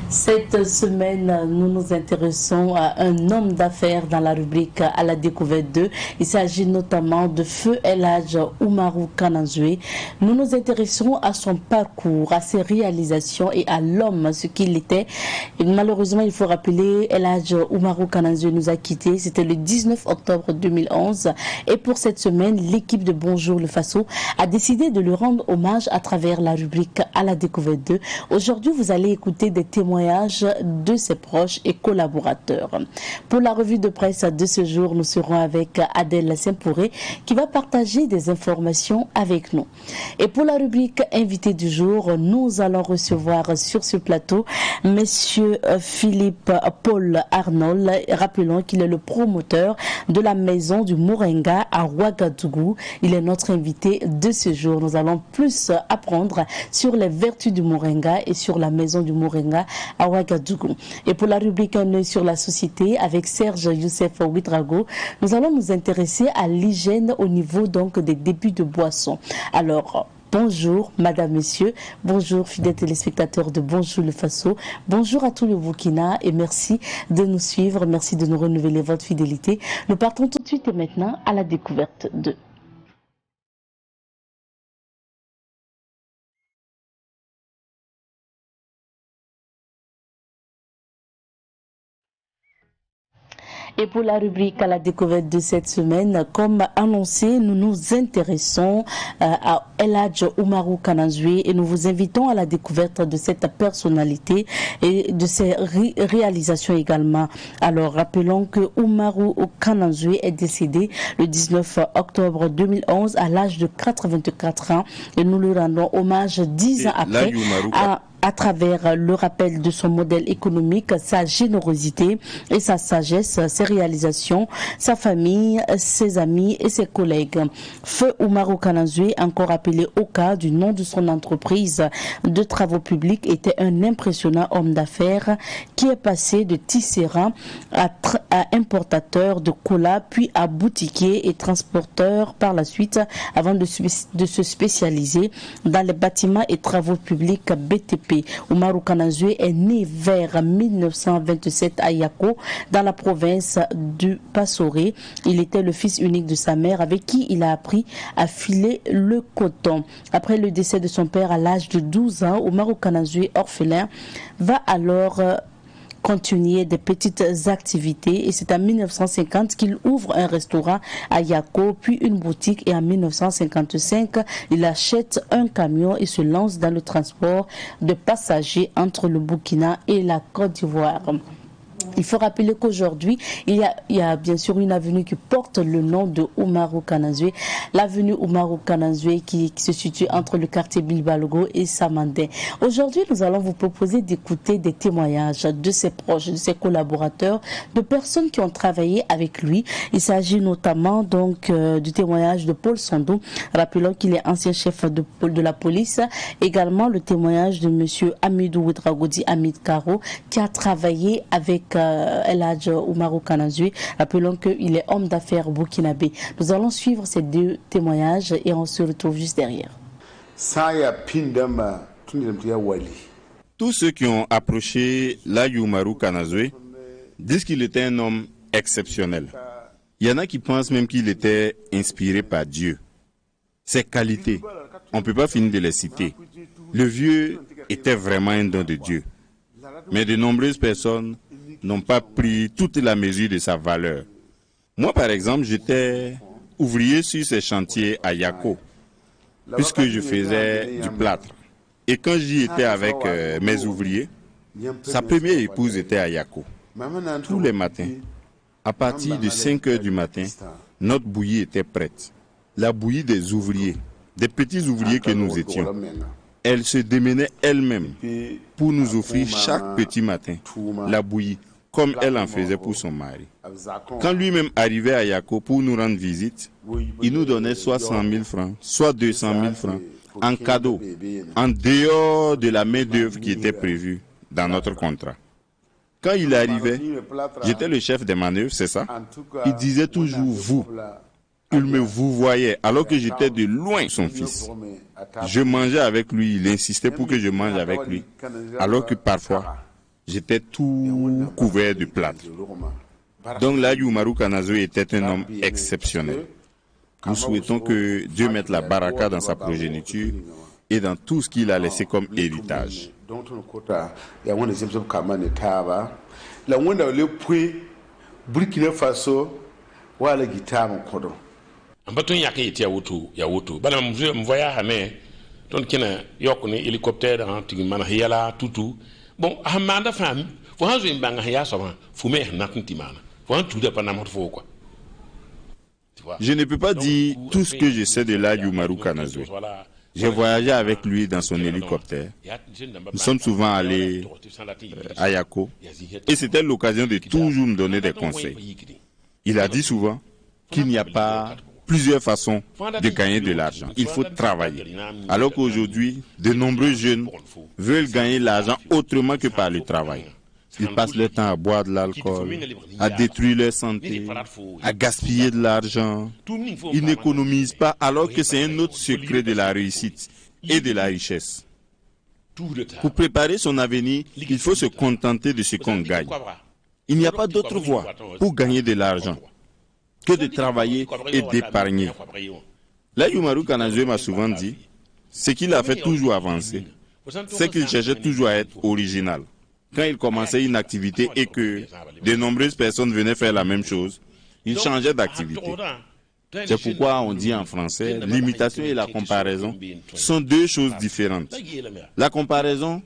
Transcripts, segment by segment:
Cette semaine, nous nous intéressons à un homme d'affaires dans la rubrique à la découverte 2. Il s'agit notamment de Feu El Hadj Oumarou Kananzoué. Nous nous intéressons à son parcours, à ses réalisations et à l'homme, ce qu'il était. Et malheureusement, il faut rappeler, El Hadj Oumarou Kananzoué nous a quittés. C'était le 19 octobre 2011. Et pour cette semaine, l'équipe de Bonjour le Faso a décidé de lui rendre hommage à travers la rubrique à la découverte 2. Aujourd'hui, vous allez écouter des témoignages de ses proches et collaborateurs. Pour la revue de presse de ce jour, nous serons avec Adèle Sempouré qui va partager des informations avec nous. Et pour la rubrique invité du jour, nous allons recevoir sur ce plateau Monsieur Philippe Paul Arnold. Rappelons qu'il est le promoteur de la maison du Moringa à Ouagadougou. Il est notre invité de ce jour. Nous allons plus apprendre sur les vertus du Moringa et sur la maison du Moringa à Ouagadougou. Et pour la rubrique Un œil sur la société avec Serge Youssef Ouidrago, nous allons nous intéresser à l'hygiène au niveau donc des débits de boissons. Alors, bonjour Madame, Messieurs, bonjour fidèles téléspectateurs de Bonjour le Faso, bonjour à tout le Burkina et merci de nous suivre, merci de nous renouveler votre fidélité. Nous partons tout de suite et maintenant à la découverte de... Et pour la rubrique à la découverte de cette semaine, comme annoncé, nous nous intéressons à El Hadj Oumarou Kananzoué et nous vous invitons à la découverte de cette personnalité et de ses réalisations également. Alors, rappelons que Oumarou Kananzoué est décédé le 19 octobre 2011 à l'âge de 84 ans et nous lui rendons hommage 10 ans après à travers le rappel de son modèle économique, sa générosité et sa sagesse, ses réalisations, sa famille, ses amis et ses collègues. Feu Oumarou Kananzoué, encore appelé Oka du nom de son entreprise de travaux publics, était un impressionnant homme d'affaires qui est passé de tisserand à importateur de cola, puis à boutiquier et transporteur par la suite, avant de se spécialiser dans les bâtiments et travaux publics BTP. Oumarou Kananzoué est né vers 1927 à Yako, dans la province du Passoré. Il était le fils unique de sa mère avec qui il a appris à filer le coton. Après le décès de son père à l'âge de 12 ans, Oumarou Kananzoué, orphelin, va alors continuer des petites activités et c'est en 1950 qu'il ouvre un restaurant à Yako, puis une boutique et en 1955, il achète un camion et se lance dans le transport de passagers entre le Burkina et la Côte d'Ivoire. Il faut rappeler qu'aujourd'hui, il y a bien sûr une avenue qui porte le nom de Oumarou Kananzoué, l'avenue Oumarou Kananzoué qui se situe entre le quartier Bilbalogo et Samandé. Aujourd'hui, nous allons vous proposer d'écouter des témoignages de ses proches, de ses collaborateurs, de personnes qui ont travaillé avec lui. Il s'agit notamment donc du témoignage de Paul Sando, rappelons qu'il est ancien chef de la police, également le témoignage de monsieur Amidou Ouedragodi Amid Karo qui a travaillé avec El Hadj Oumarou Kananzoué. Rappelons qu'il est homme d'affaires burkinabé. Nous allons suivre ces deux témoignages et on se retrouve juste derrière. Tous ceux qui ont approché l'Hadj Oumarou Kananzoué disent qu'il était un homme exceptionnel. Il y en a qui pensent même qu'il était inspiré par Dieu. Ses qualités, on ne peut pas finir de les citer. Le vieux était vraiment un don de Dieu. Mais de nombreuses personnes n'ont pas pris toute la mesure de sa valeur. Moi, par exemple, j'étais ouvrier sur ces chantiers à Yako, puisque je faisais du plâtre. Et quand j'y étais avec mes ouvriers, sa première épouse était à Yako. Tous les matins, à partir de 5 heures du matin, notre bouillie était prête. La bouillie des ouvriers, des petits ouvriers que nous étions. Elle se démenait elle-même pour nous offrir chaque petit matin la bouillie, comme elle en faisait pour son mari. Quand lui-même arrivait à Yako pour nous rendre visite, il nous donnait soit 100 000 francs, soit 200 000 francs en cadeau, en dehors de la main-d'œuvre qui était prévue dans notre contrat. Quand il arrivait, j'étais le chef des manœuvres, c'est ça? Il disait toujours vous. Il me vouvoyait alors que j'étais de loin son fils. Je mangeais avec lui, il insistait pour que je mange avec lui. Alors que parfois, j'étais tout couvert de plâtre. Donc là, Umaru Kanazwe était un homme exceptionnel. Nous souhaitons que Dieu mette la baraka dans sa progéniture et dans tout ce qu'il a laissé comme héritage. Burkina Faso wala gitama kodo ambaton yake ya wutu bana mvoya hame ton kina yokuni hélicoptère en tigi mana yala tutu bon amanda fam fo hanzo imbanga ya soma fume nakunti mana fo han tout dépend na fo quoi. Je ne peux pas dire tout ce que je sais de la Umaru Kanazwe. J'ai voyagé avec lui dans son hélicoptère. Nous sommes souvent allés à Yako et c'était l'occasion de toujours me donner des conseils. Il a dit souvent qu'il n'y a pas plusieurs façons de gagner de l'argent. Il faut travailler. Alors qu'aujourd'hui, de nombreux jeunes veulent gagner l'argent autrement que par le travail. Ils passent leur temps à boire de l'alcool, à détruire leur santé, à gaspiller de l'argent. Ils n'économisent pas alors que c'est un autre secret de la réussite et de la richesse. Pour préparer son avenir, il faut se contenter de ce qu'on gagne. Il n'y a pas d'autre voie pour gagner de l'argent que de travailler et d'épargner. Là, Umaru Kanazwe m'a souvent dit, ce qu'il a fait toujours avancer, c'est qu'il cherchait toujours à être original. Quand il commençait une activité et que de nombreuses personnes venaient faire la même chose, il changeait d'activité. C'est pourquoi on dit en français, l'imitation et la comparaison sont deux choses différentes. La comparaison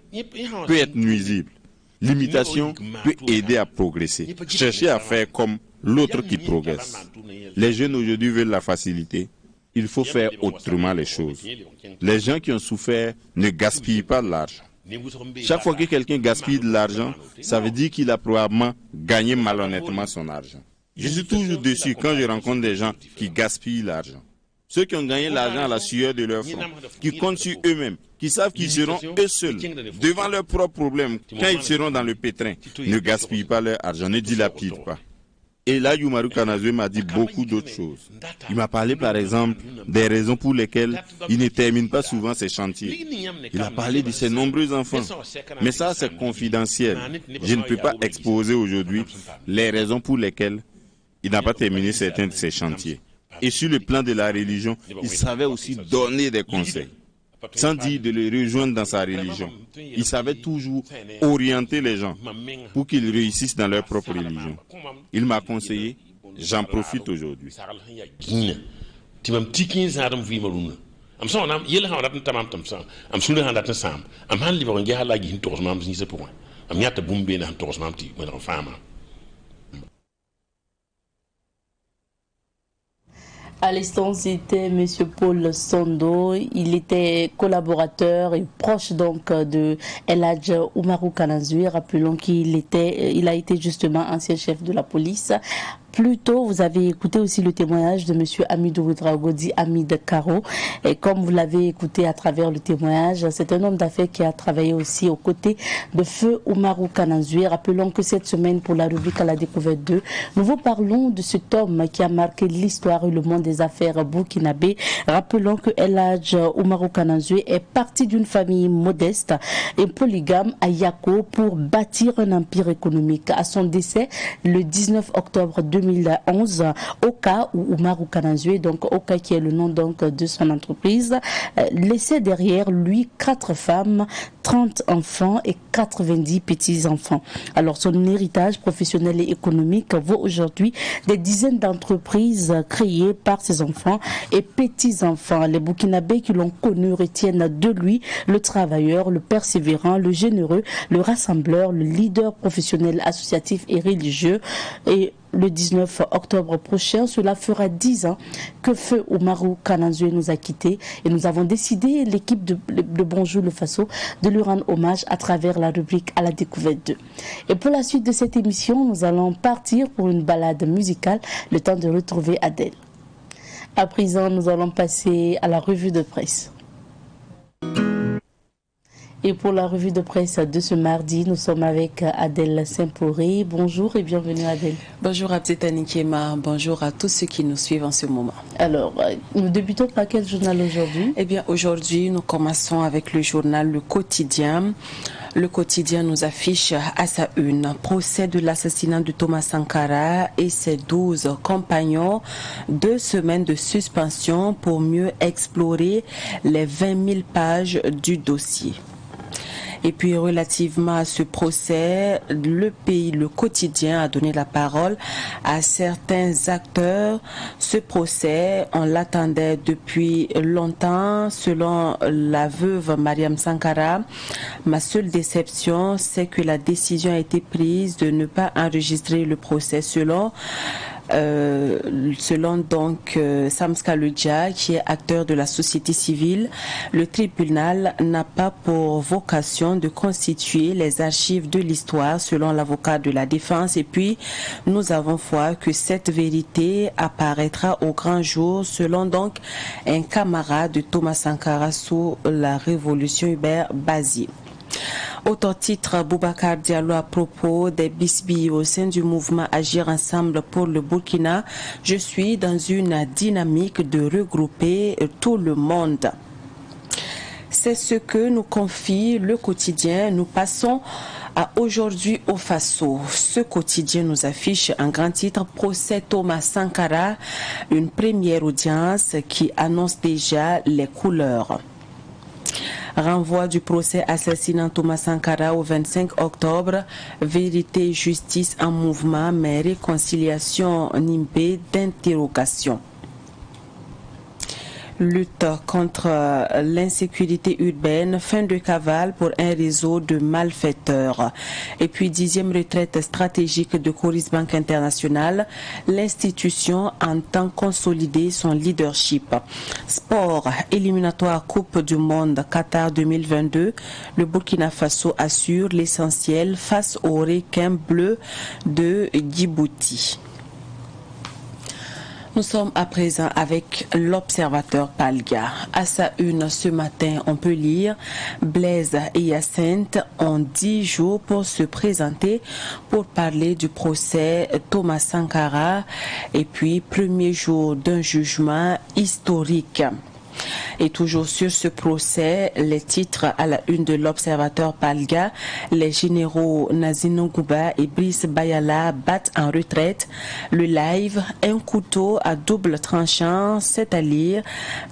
peut être nuisible. L'imitation peut aider à progresser. Chercher à faire comme l'autre qui progresse. Les jeunes aujourd'hui veulent la facilité. Il faut faire autrement les choses. Les gens qui ont souffert ne gaspillent pas de l'argent. Chaque fois que quelqu'un gaspille de l'argent, ça veut dire qu'il a probablement gagné malhonnêtement son argent. Je suis toujours déçu quand je rencontre des gens qui gaspillent l'argent. Ceux qui ont gagné l'argent à la sueur de leur front, qui comptent sur eux-mêmes, qui savent qu'ils seront eux seuls, devant leurs propres problèmes, quand ils seront dans le pétrin, ne gaspillent pas leur argent, ne dilapident pas. Et là, Umaru Kanazwe m'a dit beaucoup d'autres choses. Il m'a parlé par exemple des raisons pour lesquelles il ne termine pas souvent ses chantiers. Il a parlé de ses nombreux enfants. Mais ça, c'est confidentiel. Je ne peux pas exposer aujourd'hui les raisons pour lesquelles il n'a pas terminé certains de ses chantiers. Et sur le plan de la religion, il savait aussi donner des conseils. Sans dire de les rejoindre dans sa religion. Il savait toujours orienter les gens pour qu'ils réussissent dans leur propre religion. Il m'a conseillé, j'en profite aujourd'hui. À l'instant, c'était M. Paul Sondo. Il était collaborateur et proche donc de El Hadj Umaru Kanazwe. Rappelons qu'il a été justement ancien chef de la police. Plus tôt, vous avez écouté aussi le témoignage de M. Amidou Ouedraogo, dit Amid Karo. Et comme vous l'avez écouté à travers le témoignage, c'est un homme d'affaires qui a travaillé aussi aux côtés de feu Umaru Kanazwe. Rappelons que cette semaine, pour la rubrique à la découverte 2, nous vous parlons de cet homme qui a marqué l'histoire et le monde des affaires burkinabé. Rappelons que El Hadj Umaru Kanazwe est parti d'une famille modeste et polygame à Yako pour bâtir un empire économique. À son décès, le 19 octobre 2011, Oka ou Umaru Kanazwe, donc Oka qui est le nom donc de son entreprise, laissait derrière lui 4 femmes, 30 enfants et 90 petits-enfants. Alors son héritage professionnel et économique vaut aujourd'hui des dizaines d'entreprises créées par ses enfants et petits-enfants. Les Burkinabés qui l'ont connu retiennent de lui le travailleur, le persévérant, le généreux, le rassembleur, le leader professionnel, associatif et religieux. Et le 19 octobre prochain, cela fera 10 ans que feu Umaru Kanazwe nous a quittés et nous avons décidé, l'équipe de Bonjour le Faso, de lui rendre hommage à travers la rubrique à la découverte 2. Et pour la suite de cette émission, nous allons partir pour une balade musicale, le temps de retrouver Adèle. À présent, nous allons passer à la revue de presse. Et pour la revue de presse de ce mardi, nous sommes avec Adèle Saint-Pouré. Bonjour et bienvenue Adèle. Bonjour à Petite Anikema, bonjour à tous ceux qui nous suivent en ce moment. Alors, nous débutons par quel journal aujourd'hui? Eh bien, aujourd'hui, nous commençons avec le journal Le Quotidien. Le quotidien nous affiche à sa une procès de l'assassinat de Thomas Sankara et ses 12 compagnons, 2 semaines de suspension pour mieux explorer les 20 000 pages du dossier. Et puis relativement à ce procès, le quotidien a donné la parole à certains acteurs. Ce procès, on l'attendait depuis longtemps. Selon la veuve Mariam Sankara, ma seule déception, c'est que la décision a été prise de ne pas enregistrer le procès. Selon donc Samska Ludja, qui est acteur de la société civile, le tribunal n'a pas pour vocation de constituer les archives de l'histoire selon l'avocat de la défense. Et puis, nous avons foi que cette vérité apparaîtra au grand jour selon donc un camarade de Thomas Sankara sous la révolution Hubert Bazier. Autre titre, Boubacar Diallo à propos des bisbilles au sein du mouvement Agir Ensemble pour le Burkina. Je suis dans une dynamique de regrouper tout le monde. C'est ce que nous confie le quotidien. Nous passons à aujourd'hui au Faso. Ce quotidien nous affiche un grand titre, procès Thomas Sankara, une première audience qui annonce déjà les couleurs. Renvoi du procès assassinant Thomas Sankara au 25 octobre. Vérité et justice en mouvement, mais réconciliation nimbée d'interrogation. Lutte contre l'insécurité urbaine, fin de cavale pour un réseau de malfaiteurs. Et puis 10e retraite stratégique de Coris Bank International, l'institution entend consolider son leadership. Sport, éliminatoire Coupe du Monde Qatar 2022, le Burkina Faso assure l'essentiel face aux requins bleus de Djibouti. Nous sommes à présent avec l'Observateur Palga. À sa une ce matin, on peut lire Blaise et Hyacinthe ont 10 jours pour se présenter pour parler du procès Thomas Sankara et puis premier jour d'un jugement historique. Et toujours sur ce procès, les titres à la une de l'Observateur Palga, les généraux Nazino Gouba et Brice Bayala battent en retraite. Le live, un couteau à double tranchant, c'est à lire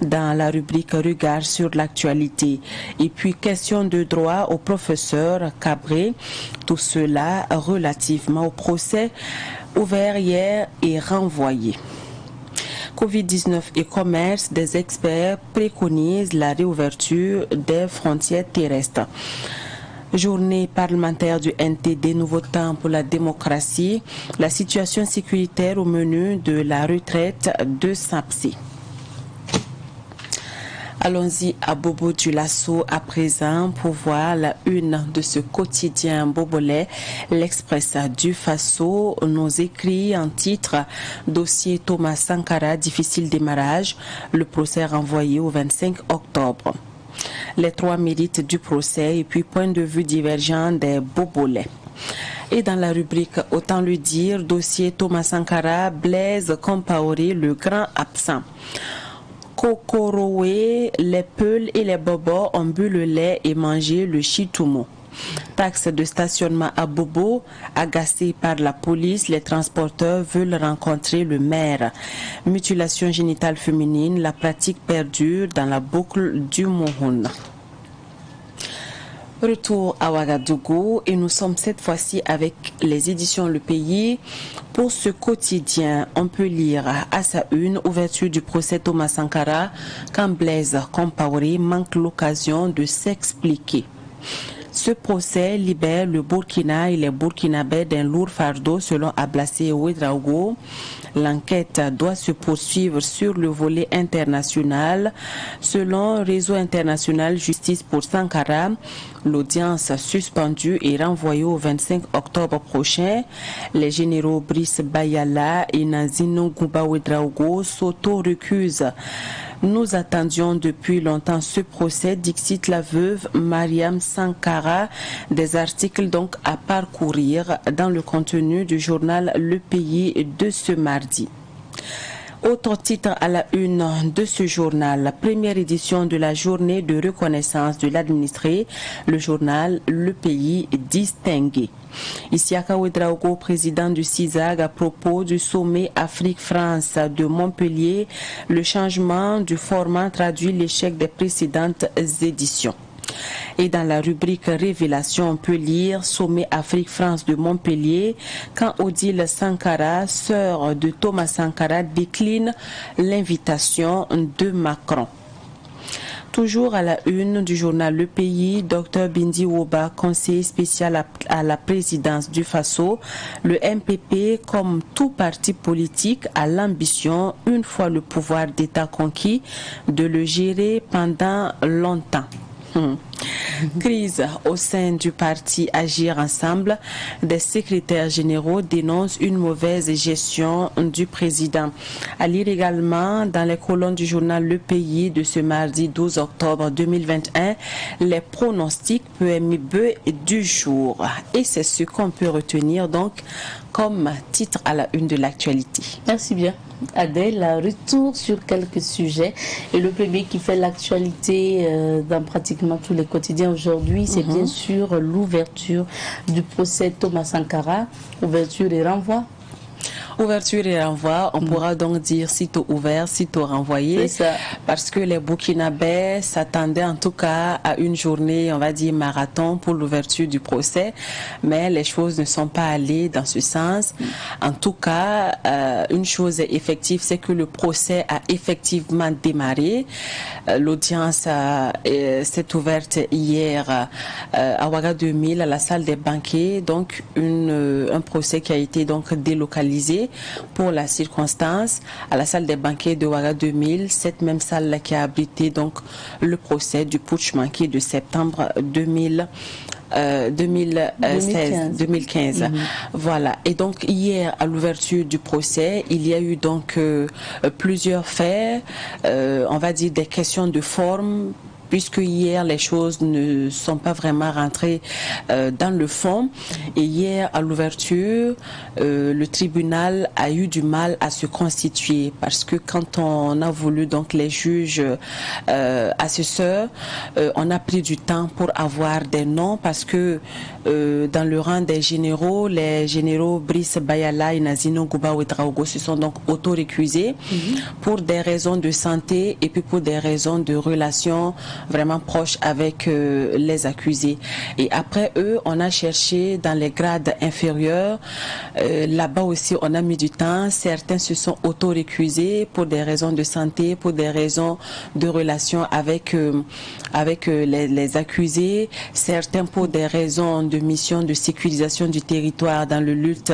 dans la rubrique Regard sur l'actualité. Et puis question de droit au professeur Cabré, tout cela relativement au procès ouvert hier et renvoyé. Covid-19 et commerce, des experts préconisent la réouverture des frontières terrestres. Journée parlementaire du NTD, nouveau temps pour la démocratie, la situation sécuritaire au menu de la retraite de Sapsi. Allons-y à Bobo du Lasso à présent pour voir la une de ce quotidien bobolais. L'Express du Faso nous écrit en titre « Dossier Thomas Sankara, difficile démarrage, le procès renvoyé au 25 octobre ». Les 3 mérites du procès et puis point de vue divergent des bobolais. Et dans la rubrique « Autant le dire », dossier Thomas Sankara, Blaise Compaoré, le grand absent. Kokoroé, les peuls et les bobos ont bu le lait et mangé le chitoumo. Taxe de stationnement à Bobo, agacés par la police, les transporteurs veulent rencontrer le maire. Mutilation génitale féminine, la pratique perdure dans la boucle du Mohun. Retour à Ouagadougou et nous sommes cette fois-ci avec les éditions Le Pays. Pour ce quotidien, on peut lire à sa une ouverture du procès Thomas Sankara quand Blaise Compaoré manque l'occasion de s'expliquer. Ce procès libère le Burkina et les Burkinabés d'un lourd fardeau selon Ablassé Ouedraogo. L'enquête doit se poursuivre sur le volet international. Selon Réseau international Justice pour Sankara, l'audience suspendue est renvoyée au 25 octobre prochain. Les généraux Brice Bayala et Nazino Gouba Ouedraogo s'auto-recusent. Nous attendions depuis longtemps ce procès, dixit la veuve Mariam Sankara, des articles donc à parcourir dans le contenu du journal Le Pays de ce mardi. Autre titre à la une de ce journal, la première édition de la journée de reconnaissance de l'administré, le journal Le Pays distingué. Isiaka Ouedraogo, président du CISAG, à propos du sommet Afrique-France de Montpellier, le changement du format traduit l'échec des précédentes éditions. Et dans la rubrique Révélation, on peut lire Sommet Afrique-France de Montpellier, quand Odile Sankara, sœur de Thomas Sankara, décline l'invitation de Macron. Toujours à la une du journal Le Pays, Dr Bindi Woba, conseiller spécial à la présidence du FASO, le MPP, comme tout parti politique, a l'ambition, une fois le pouvoir d'État conquis, de le gérer pendant longtemps. Crise au sein du parti Agir Ensemble, des secrétaires généraux dénoncent une mauvaise gestion du président. À lire également dans les colonnes du journal Le Pays de ce mardi 12 octobre 2021, les pronostics PMI-BE du jour. Et c'est ce qu'on peut retenir donc comme titre à la une de l'actualité. Merci bien. Adèle, retour sur quelques sujets. Et le premier qui fait l'actualité dans pratiquement tous les quotidiens aujourd'hui, c'est bien sûr l'ouverture du procès Thomas Sankara, ouverture et renvoi. Ouverture et renvoi, on pourra donc dire sitôt ouvert, sitôt renvoyé, parce que les Burkinabés s'attendaient en tout cas à une journée, on va dire marathon pour l'ouverture du procès, mais les choses ne sont pas allées dans ce sens. En tout cas, une chose est effective, c'est que le procès a effectivement démarré. L'audience s'est ouverte hier à Ouaga 2000, à la salle des banquets, donc un procès qui a été donc délocalisé pour la circonstance à la salle des banquets de Ouaga 2000, cette même salle qui a abrité donc le procès du putsch manqué de septembre 2015. Voilà. Et donc hier à l'ouverture du procès, il y a eu donc plusieurs faits, on va dire des questions de forme, puisque hier les choses ne sont pas vraiment rentrées dans le fond. Et hier à l'ouverture, le tribunal a eu du mal à se constituer, parce que quand on a voulu donc les juges assesseurs, on a pris du temps pour avoir des noms, parce que dans le rang des généraux, les généraux Brice Bayala et Nazino Gouba Ouedraogo se sont donc auto-récusés pour des raisons de santé et puis pour des raisons de relations vraiment proches avec les accusés. Et après eux, on a cherché dans les grades inférieurs. Là-bas aussi, on a mis du temps. Certains se sont auto-récusés pour des raisons de santé, pour des raisons de relation avec les accusés. Certains pour des raisons de mission de sécurisation du territoire dans le lutte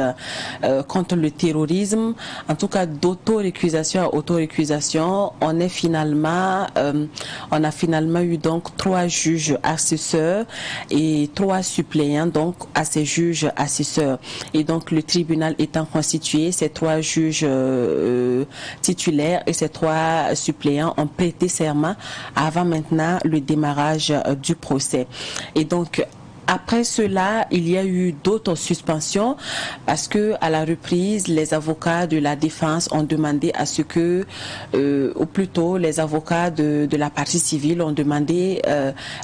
contre le terrorisme. En tout cas, d'auto-récusation à auto-récusation, on a finalement eu donc 3 juges assesseurs et 3 suppléants donc à ces juges assesseurs. Et donc le tribunal étant constitué, ces 3 juges titulaires et ces 3 suppléants ont prêté serment avant maintenant le démarrage du procès. Et donc après cela, il y a eu d'autres suspensions, parce que à la reprise, les avocats de la défense ont demandé à ce que, ou plutôt les avocats de la partie civile ont demandé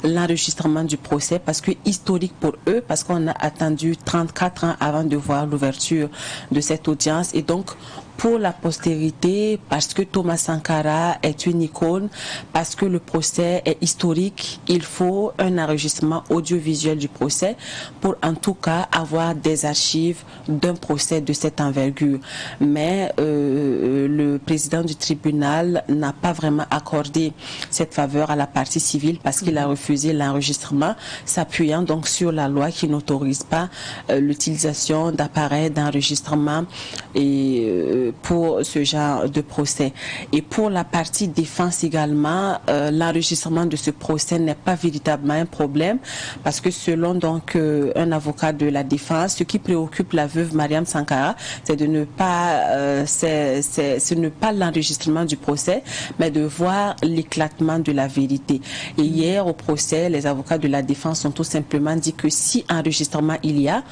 l'enregistrement du procès, parce que historique pour eux, parce qu'on a attendu 34 ans avant de voir l'ouverture de cette audience, et donc pour la postérité, parce que Thomas Sankara est une icône, parce que le procès est historique, il faut un enregistrement audiovisuel du procès pour en tout cas avoir des archives d'un procès de cette envergure. Mais le président du tribunal n'a pas vraiment accordé cette faveur à la partie civile, parce qu'il a refusé l'enregistrement, s'appuyant donc sur la loi qui n'autorise pas l'utilisation d'appareils d'enregistrement et pour ce genre de procès. Et pour la partie défense également, l'enregistrement de ce procès n'est pas véritablement un problème, parce que selon donc un avocat de la défense, ce qui préoccupe la veuve Mariam Sankara, c'est de ne pas ce n'est pas l'enregistrement du procès, mais de voir l'éclatement de la vérité. Et hier au procès, les avocats de la défense ont tout simplement dit que si enregistrement il y a,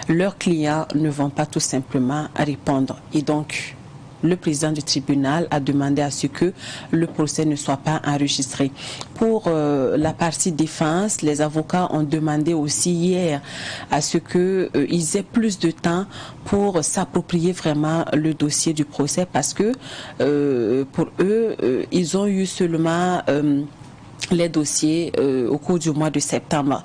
leurs clients ne vont pas tout simplement répondre. Et donc le président du tribunal a demandé à ce que le procès ne soit pas enregistré. Pour la partie défense, les avocats ont demandé aussi hier à ce qu'ils aient plus de temps pour s'approprier vraiment le dossier du procès parce que pour eux, ils ont eu seulement les dossiers au cours du mois de septembre.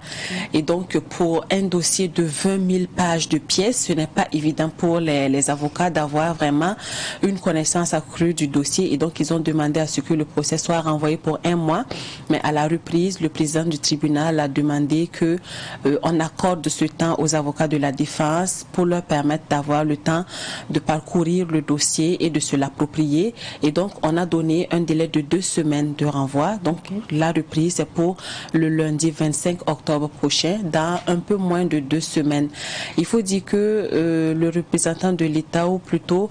Et donc, pour un dossier de 20 000 pages de pièces, ce n'est pas évident pour les avocats d'avoir vraiment une connaissance accrue du dossier. Et donc, ils ont demandé à ce que le procès soit renvoyé pour 1 mois. Mais à la reprise, le président du tribunal a demandé que on accorde ce temps aux avocats de la défense pour leur permettre d'avoir le temps de parcourir le dossier et de se l'approprier. Et donc, on a donné un délai de 2 semaines de renvoi. Donc, la reprise est pour le lundi 25 octobre prochain, dans un peu moins de 2 semaines. Il faut dire que le représentant de l'État, ou plutôt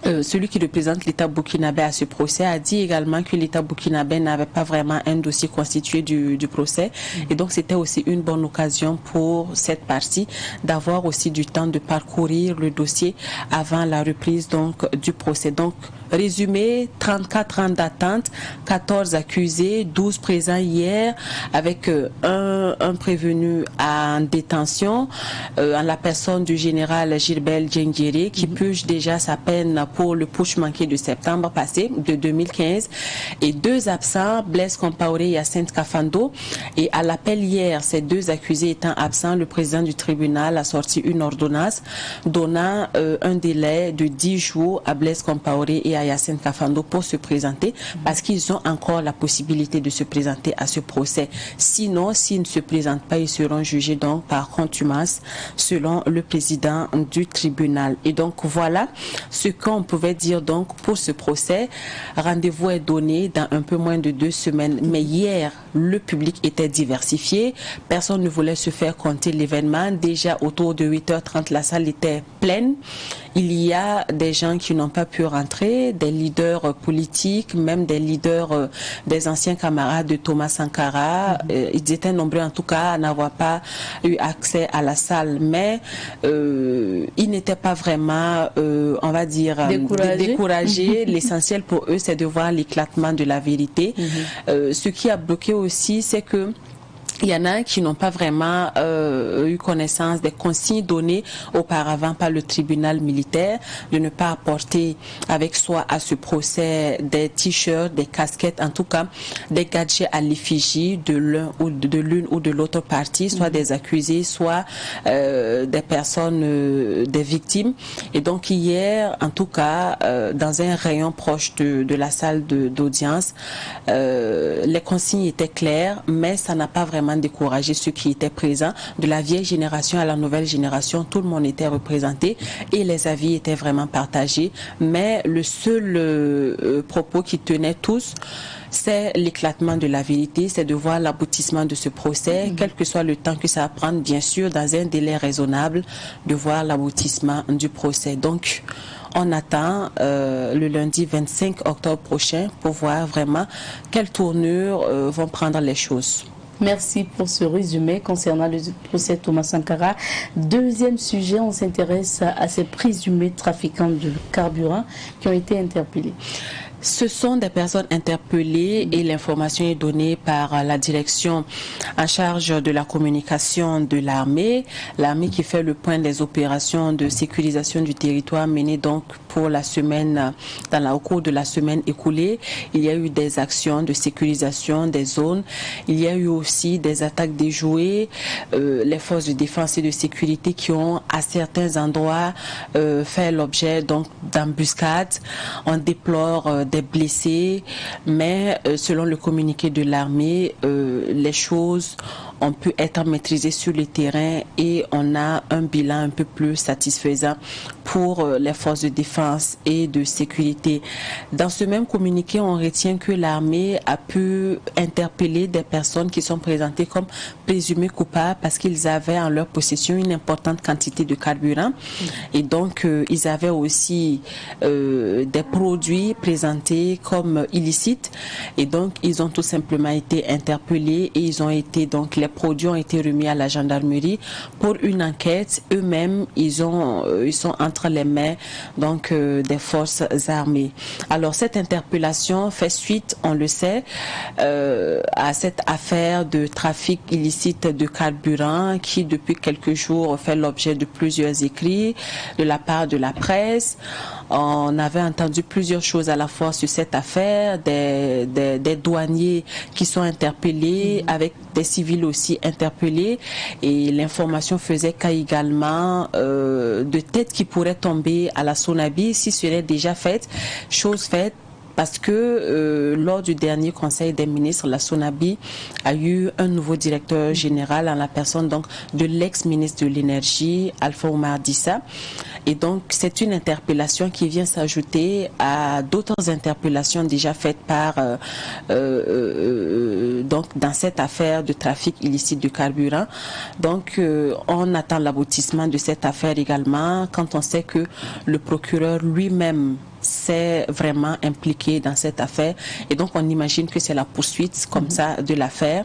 celui qui représente l'État burkinabé à ce procès, a dit également que l'État burkinabé n'avait pas vraiment un dossier constitué du procès. Et donc, c'était aussi une bonne occasion pour cette partie d'avoir aussi du temps de parcourir le dossier avant la reprise donc du procès. Donc, résumé, 34 ans d'attente, 14 accusés, 12 présents hier, avec un prévenu en détention, en la personne du général Gilbert Djengiri, qui purge déjà sa peine pour le putsch manqué de septembre passé, de 2015, et 2 absents, Blaise Compaoré et Yacinthe Kafando. Et à l'appel hier, ces 2 accusés étant absents, le président du tribunal a sorti une ordonnance donnant un délai de 10 jours à Blaise Compaoré et à Yacinthe Kafando pour se présenter, parce qu'ils ont encore la possibilité de se présenter à ce procès. Sinon, s'ils ne se présentent pas, ils seront jugés donc par contumace selon le président du tribunal. Et donc voilà ce qu'on pouvait dire donc pour ce procès. Rendez-vous est donné dans un peu moins de 2 semaines. Mais hier, le public était diversifié. Personne ne voulait se faire compter l'événement. Déjà autour de 8h30, la salle était pleine. Il y a des gens qui n'ont pas pu rentrer, des leaders politiques, même des leaders des anciens camarades de Thomas Sankara. Ils étaient nombreux en tout cas à n'avoir pas eu accès à la salle. Mais ils n'étaient pas vraiment, on va dire, découragés. L'essentiel pour eux, c'est de voir l'éclatement de la vérité. Ce qui a bloqué aussi, c'est que il y en a qui n'ont pas vraiment eu connaissance des consignes données auparavant par le tribunal militaire de ne pas apporter avec soi à ce procès des t-shirts, des casquettes, en tout cas des gadgets à l'effigie de l'une ou de l'autre partie, soit des accusés, soit des personnes, des victimes. Et donc hier, en tout cas, dans un rayon proche de la salle d'audience, les consignes étaient claires, mais ça n'a pas vraiment décourager ceux qui étaient présents. De la vieille génération à la nouvelle génération, tout le monde était représenté et les avis étaient vraiment partagés. Mais le seul propos qui tenait tous, c'est l'éclatement de la vérité, c'est de voir l'aboutissement de ce procès, quel que soit le temps que ça va prendre, bien sûr, dans un délai raisonnable, de voir l'aboutissement du procès. Donc, on attend le lundi 25 octobre prochain pour voir vraiment quelle tournure vont prendre les choses. Merci pour ce résumé concernant le procès Thomas Sankara. Deuxième sujet, on s'intéresse à ces présumés trafiquants de carburant qui ont été interpellés. Ce sont des personnes interpellées et l'information est donnée par la direction en charge de la communication de l'armée. L'armée qui fait le point des opérations de sécurisation du territoire menées donc pour la semaine, au cours de la semaine écoulée. Il y a eu des actions de sécurisation des zones. Il y a eu aussi des attaques déjouées. Les forces de défense et de sécurité qui ont à certains endroits fait l'objet donc d'embuscades. On déplore des blessés, mais selon le communiqué de l'armée, les choses ont pu être maîtrisées sur le terrain et on a un bilan un peu plus satisfaisant pour les forces de défense et de sécurité. Dans ce même communiqué, on retient que l'armée a pu interpeller des personnes qui sont présentées comme présumées coupables parce qu'ils avaient en leur possession une importante quantité de carburant et donc ils avaient aussi des produits présentés comme illicites et donc ils ont tout simplement été interpellés et ils ont été donc les produits ont été remis à la gendarmerie pour une enquête. Eux-mêmes, ils sont entre les mains donc des forces armées. Alors cette interpellation fait suite, on le sait, à cette affaire de trafic illicite de carburant qui depuis quelques jours fait l'objet de plusieurs écrits de la part de la presse. On avait entendu plusieurs choses à la fois sur cette affaire, des douaniers qui sont interpellés, avec des civils aussi interpellés, et l'information faisait cas également de têtes qui pourraient tomber à la Sonabi si ce n'est déjà fait, chose faite. Parce que lors du dernier conseil des ministres, la Sonabi a eu un nouveau directeur général en la personne donc de l'ex-ministre de l'énergie, Alpha Oumar Dissa. Et donc c'est une interpellation qui vient s'ajouter à d'autres interpellations déjà faites par donc dans cette affaire de trafic illicite de carburant. Donc on attend l'aboutissement de cette affaire également quand on sait que le procureur lui-même s'est vraiment impliqué dans cette affaire, et donc on imagine que c'est la poursuite comme ça de l'affaire.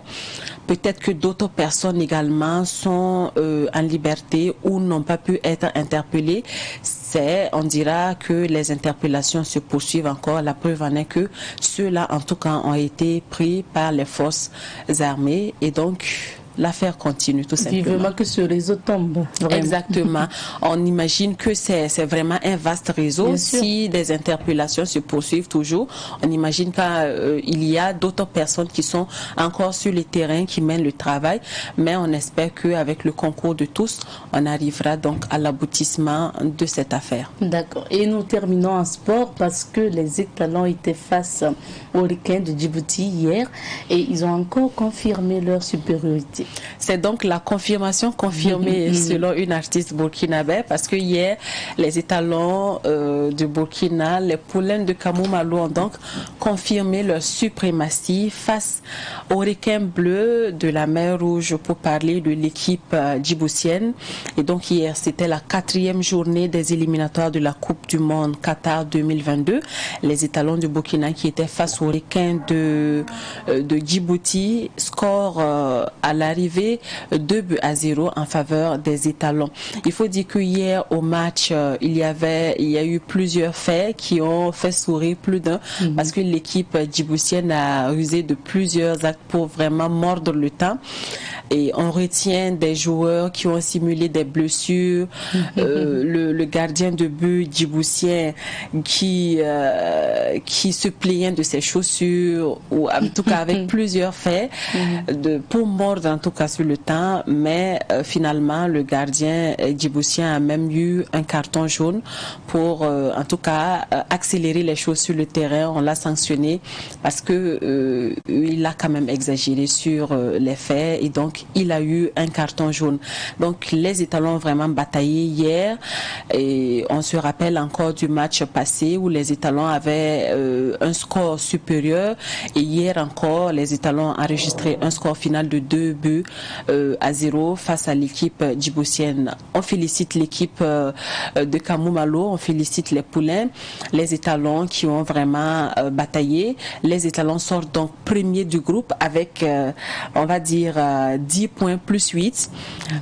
Peut-être que d'autres personnes également sont en liberté ou n'ont pas pu être interpellées. On dira que les interpellations se poursuivent encore. La preuve en est que ceux-là en tout cas ont été pris par les forces armées, et donc l'affaire continue tout simplement. Vivement que ce réseau tombe. Vraiment. Exactement. On imagine que c'est vraiment un vaste réseau. Bien sûr. Si des interpellations se poursuivent toujours, on imagine qu'il y a d'autres personnes qui sont encore sur le terrain, qui mènent le travail. Mais on espère qu'avec le concours de tous, on arrivera donc à l'aboutissement de cette affaire. D'accord. Et nous terminons en sport parce que les étalons étaient face aux requins de Djibouti hier et ils ont encore confirmé leur supériorité. C'est donc la confirmation confirmée selon une artiste burkinabé, parce que hier, les étalons de Burkina, les poulains de Kamou-Malo ont donc confirmé leur suprématie face aux requins bleus de la mer Rouge pour parler de l'équipe djiboutienne. Et donc hier, c'était la 4e journée des éliminatoires de la Coupe du Monde Qatar 2022. Les étalons de Burkina qui étaient face aux requins de Djibouti, score à l'arrivée 2-0 en faveur des étalons. Il faut dire que hier au match, il y a eu plusieurs faits qui ont fait sourire plus d'un, parce que l'équipe djiboutienne a usé de plusieurs actes pour vraiment mordre le temps. Et on retient des joueurs qui ont simulé des blessures, le gardien de but djiboutien qui se plaignait de ses chaussures, ou en tout cas avec plusieurs faits pour mordre en tout cas sur le temps, mais finalement le gardien djiboutien a même eu un carton jaune pour en tout cas accélérer les choses sur le terrain. On l'a sanctionné parce que il a quand même exagéré sur les faits, et donc il a eu un carton jaune. Donc les étalons ont vraiment bataillé hier, et on se rappelle encore du match passé où les étalons avaient un score supérieur, et hier encore les étalons ont enregistré un score final de 2-0 face à l'équipe djiboutienne. On félicite l'équipe de Kamou-Malo, on félicite les poulains, les étalons qui ont vraiment bataillé. Les étalons sortent donc premiers du groupe avec on va dire 10 points plus 8.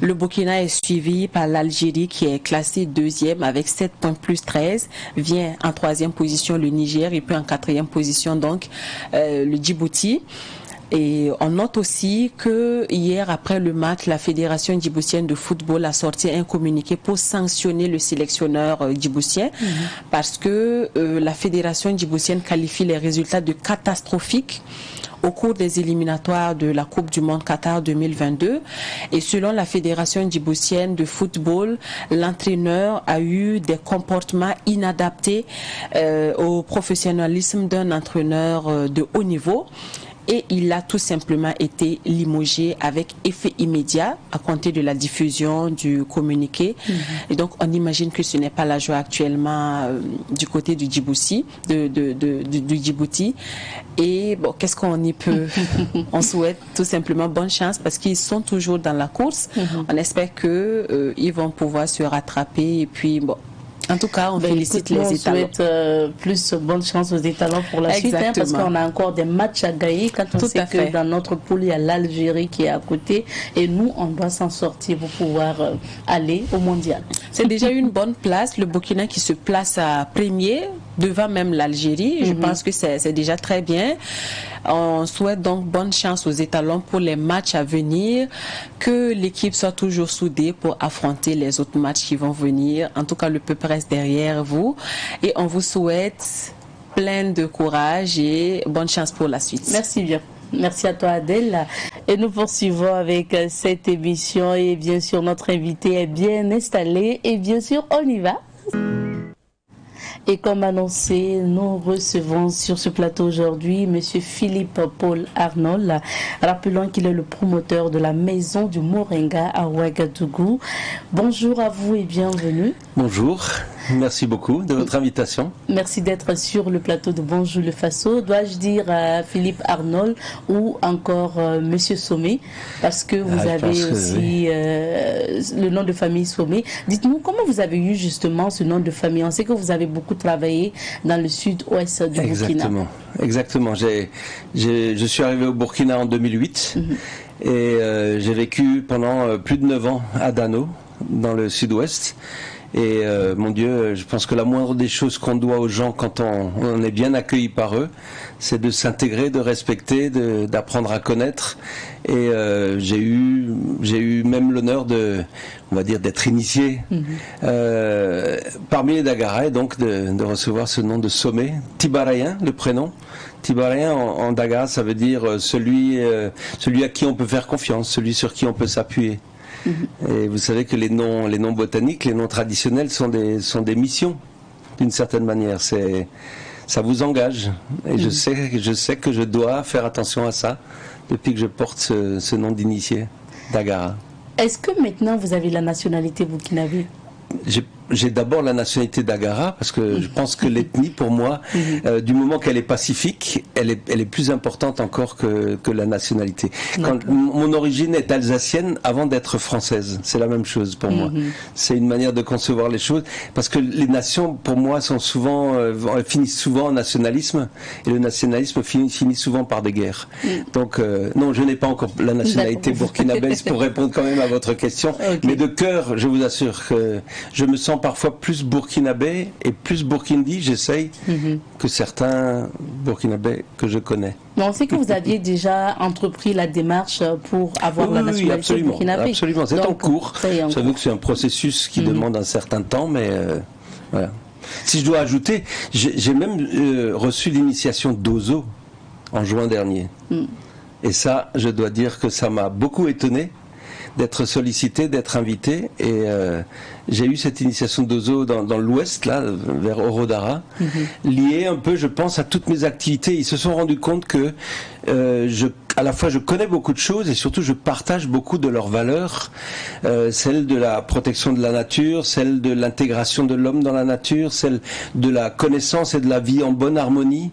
Le Burkina est suivi par l'Algérie qui est classée 2e avec 7 points plus 13. Vient en 3e position le Niger, et puis en 4e position donc le Djibouti. Et on note aussi que hier, après le match, la Fédération djiboutienne de football a sorti un communiqué pour sanctionner le sélectionneur djiboutien, parce que la Fédération djiboutienne qualifie les résultats de catastrophiques au cours des éliminatoires de la Coupe du Monde Qatar 2022. Et selon la Fédération djiboutienne de football, l'entraîneur a eu des comportements inadaptés au professionnalisme d'un entraîneur de haut niveau. Et il a tout simplement été limogé avec effet immédiat à compter de la diffusion du communiqué. Et donc on imagine que ce n'est pas la joie actuellement du côté du Djibouti, du Djibouti. Et bon, qu'est-ce qu'on y peut? On souhaite tout simplement bonne chance, parce qu'ils sont toujours dans la course. On espère que ils vont pouvoir se rattraper, et puis bon, En tout cas, on félicite les étalons. On souhaite plus bonne chance aux étalons pour la suite, parce qu'on a encore des matchs à gagner. Quand on sait que dans notre poule, il y a l'Algérie qui est à côté, et nous, on doit s'en sortir pour pouvoir aller au mondial. C'est déjà une bonne place. Le Burkina qui se place à premier, devant même l'Algérie. Je pense que c'est déjà très bien. On souhaite donc bonne chance aux étalons pour les matchs à venir, que l'équipe soit toujours soudée pour affronter les autres matchs qui vont venir. En tout cas, le peuple reste derrière vous et on vous souhaite plein de courage et bonne chance pour la suite. Merci bien. Merci à toi Adèle. Et nous poursuivons avec cette émission et bien sûr notre invité est bien installé et bien sûr on y va. Et comme annoncé, nous recevons sur ce plateau aujourd'hui M. Philippe Paul Arnold. Rappelons qu'il est le promoteur de la Maison du Moringa à Ouagadougou. Bonjour à vous et bienvenue. Bonjour, merci beaucoup de votre invitation. Merci d'être sur le plateau de Bonjour le Faso. Dois-je dire Philippe Arnold ou encore Monsieur Sommet, parce que vous avez aussi le nom de famille Sommet. Dites-nous comment vous avez eu justement ce nom de famille. On sait que vous avez beaucoup travaillé dans le sud-ouest du Burkina. Exactement. Je suis arrivé au Burkina en 2008 et j'ai vécu pendant plus de 9 ans à Dano, dans le sud-ouest. Et mon Dieu, je pense que la moindre des choses qu'on doit aux gens quand on est bien accueilli par eux, c'est de s'intégrer, de respecter, d'apprendre à connaître. Et j'ai eu même l'honneur d'être initié parmi les Dagara, et donc de recevoir ce nom de Sommet. Tibarayen, le prénom. Tibarayen en Dagara, ça veut dire celui à qui on peut faire confiance, celui sur qui on peut s'appuyer. Et vous savez que les noms botaniques, les noms traditionnels sont des missions, d'une certaine manière. Ça vous engage. Et je sais que je dois faire attention à ça depuis que je porte ce nom d'initié, Dagara. Est-ce que maintenant vous avez la nationalité burkinabé ? J'ai d'abord la nationalité d'Agara parce que je pense que l'ethnie, pour moi, du moment qu'elle est pacifique, elle est plus importante encore que la nationalité. Mon origine est alsacienne avant d'être française. C'est la même chose pour moi. C'est une manière de concevoir les choses parce que les nations, pour moi, finissent souvent en nationalisme et le nationalisme finit souvent par des guerres. Donc, non, je n'ai pas encore la nationalité burkinabèse pour répondre quand même à votre question. Mais de cœur, je vous assure que je me sens parfois plus burkinabé et plus burkindi, j'essaye, que certains burkinabés que je connais. Mais on sait que vous aviez déjà entrepris la démarche pour avoir la nationalité burkinabé. Absolument, c'est en cours. Vous savez que c'est un processus qui demande un certain temps, mais voilà. Si je dois ajouter, j'ai même reçu l'initiation d'Ozo en juin dernier. Et ça, je dois dire que ça m'a beaucoup étonné d'être sollicité, d'être invité, et j'ai eu cette initiation d'Ozo dans l'ouest, là, vers Orodara, liée un peu, je pense, à toutes mes activités. Ils se sont rendus compte que à la fois je connais beaucoup de choses et surtout je partage beaucoup de leurs valeurs, celle de la protection de la nature, celle de l'intégration de l'homme dans la nature, celle de la connaissance et de la vie en bonne harmonie.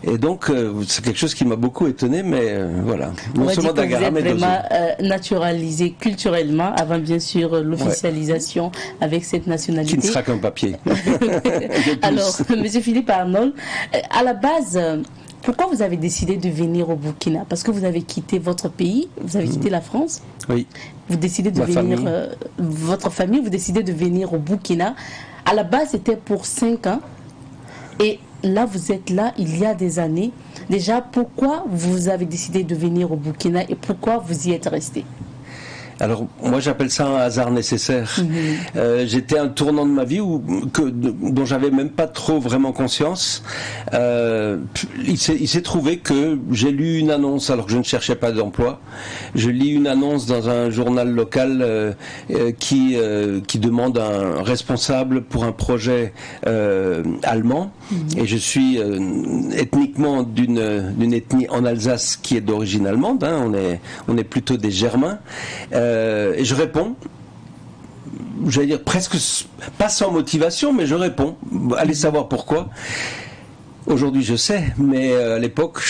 Et donc c'est quelque chose qui m'a beaucoup étonné, mais voilà. Non seulement d'Agara, mais d'Ozo. Vraiment naturalisé culturellement avant bien sûr l'officialisation avec cette nationalité. Qui ne sera qu'un papier. Alors, Monsieur Philippe Arnold, à la base, pourquoi vous avez décidé de venir au Burkina? Parce que vous avez quitté votre pays, vous avez quitté la France. Oui. Vous décidez de venir, votre famille, vous décidez de venir au Burkina. À la base, c'était pour 5 ans. Et là, vous êtes là il y a des années. Déjà, pourquoi vous avez décidé de venir au Burkina et pourquoi vous y êtes resté? Alors, moi, j'appelle ça un hasard nécessaire. J'étais à un tournant de ma vie dont j'avais même pas trop vraiment conscience. Il s'est trouvé que j'ai lu une annonce, alors que je ne cherchais pas d'emploi. Je lis une annonce dans un journal local qui demande un responsable pour un projet allemand. Et je suis ethniquement d'une ethnie en Alsace qui est d'origine allemande. Hein. On est plutôt des Germains. Et je réponds, j'allais dire presque pas sans motivation, mais je réponds. Allez savoir pourquoi. Aujourd'hui, je sais, mais à l'époque,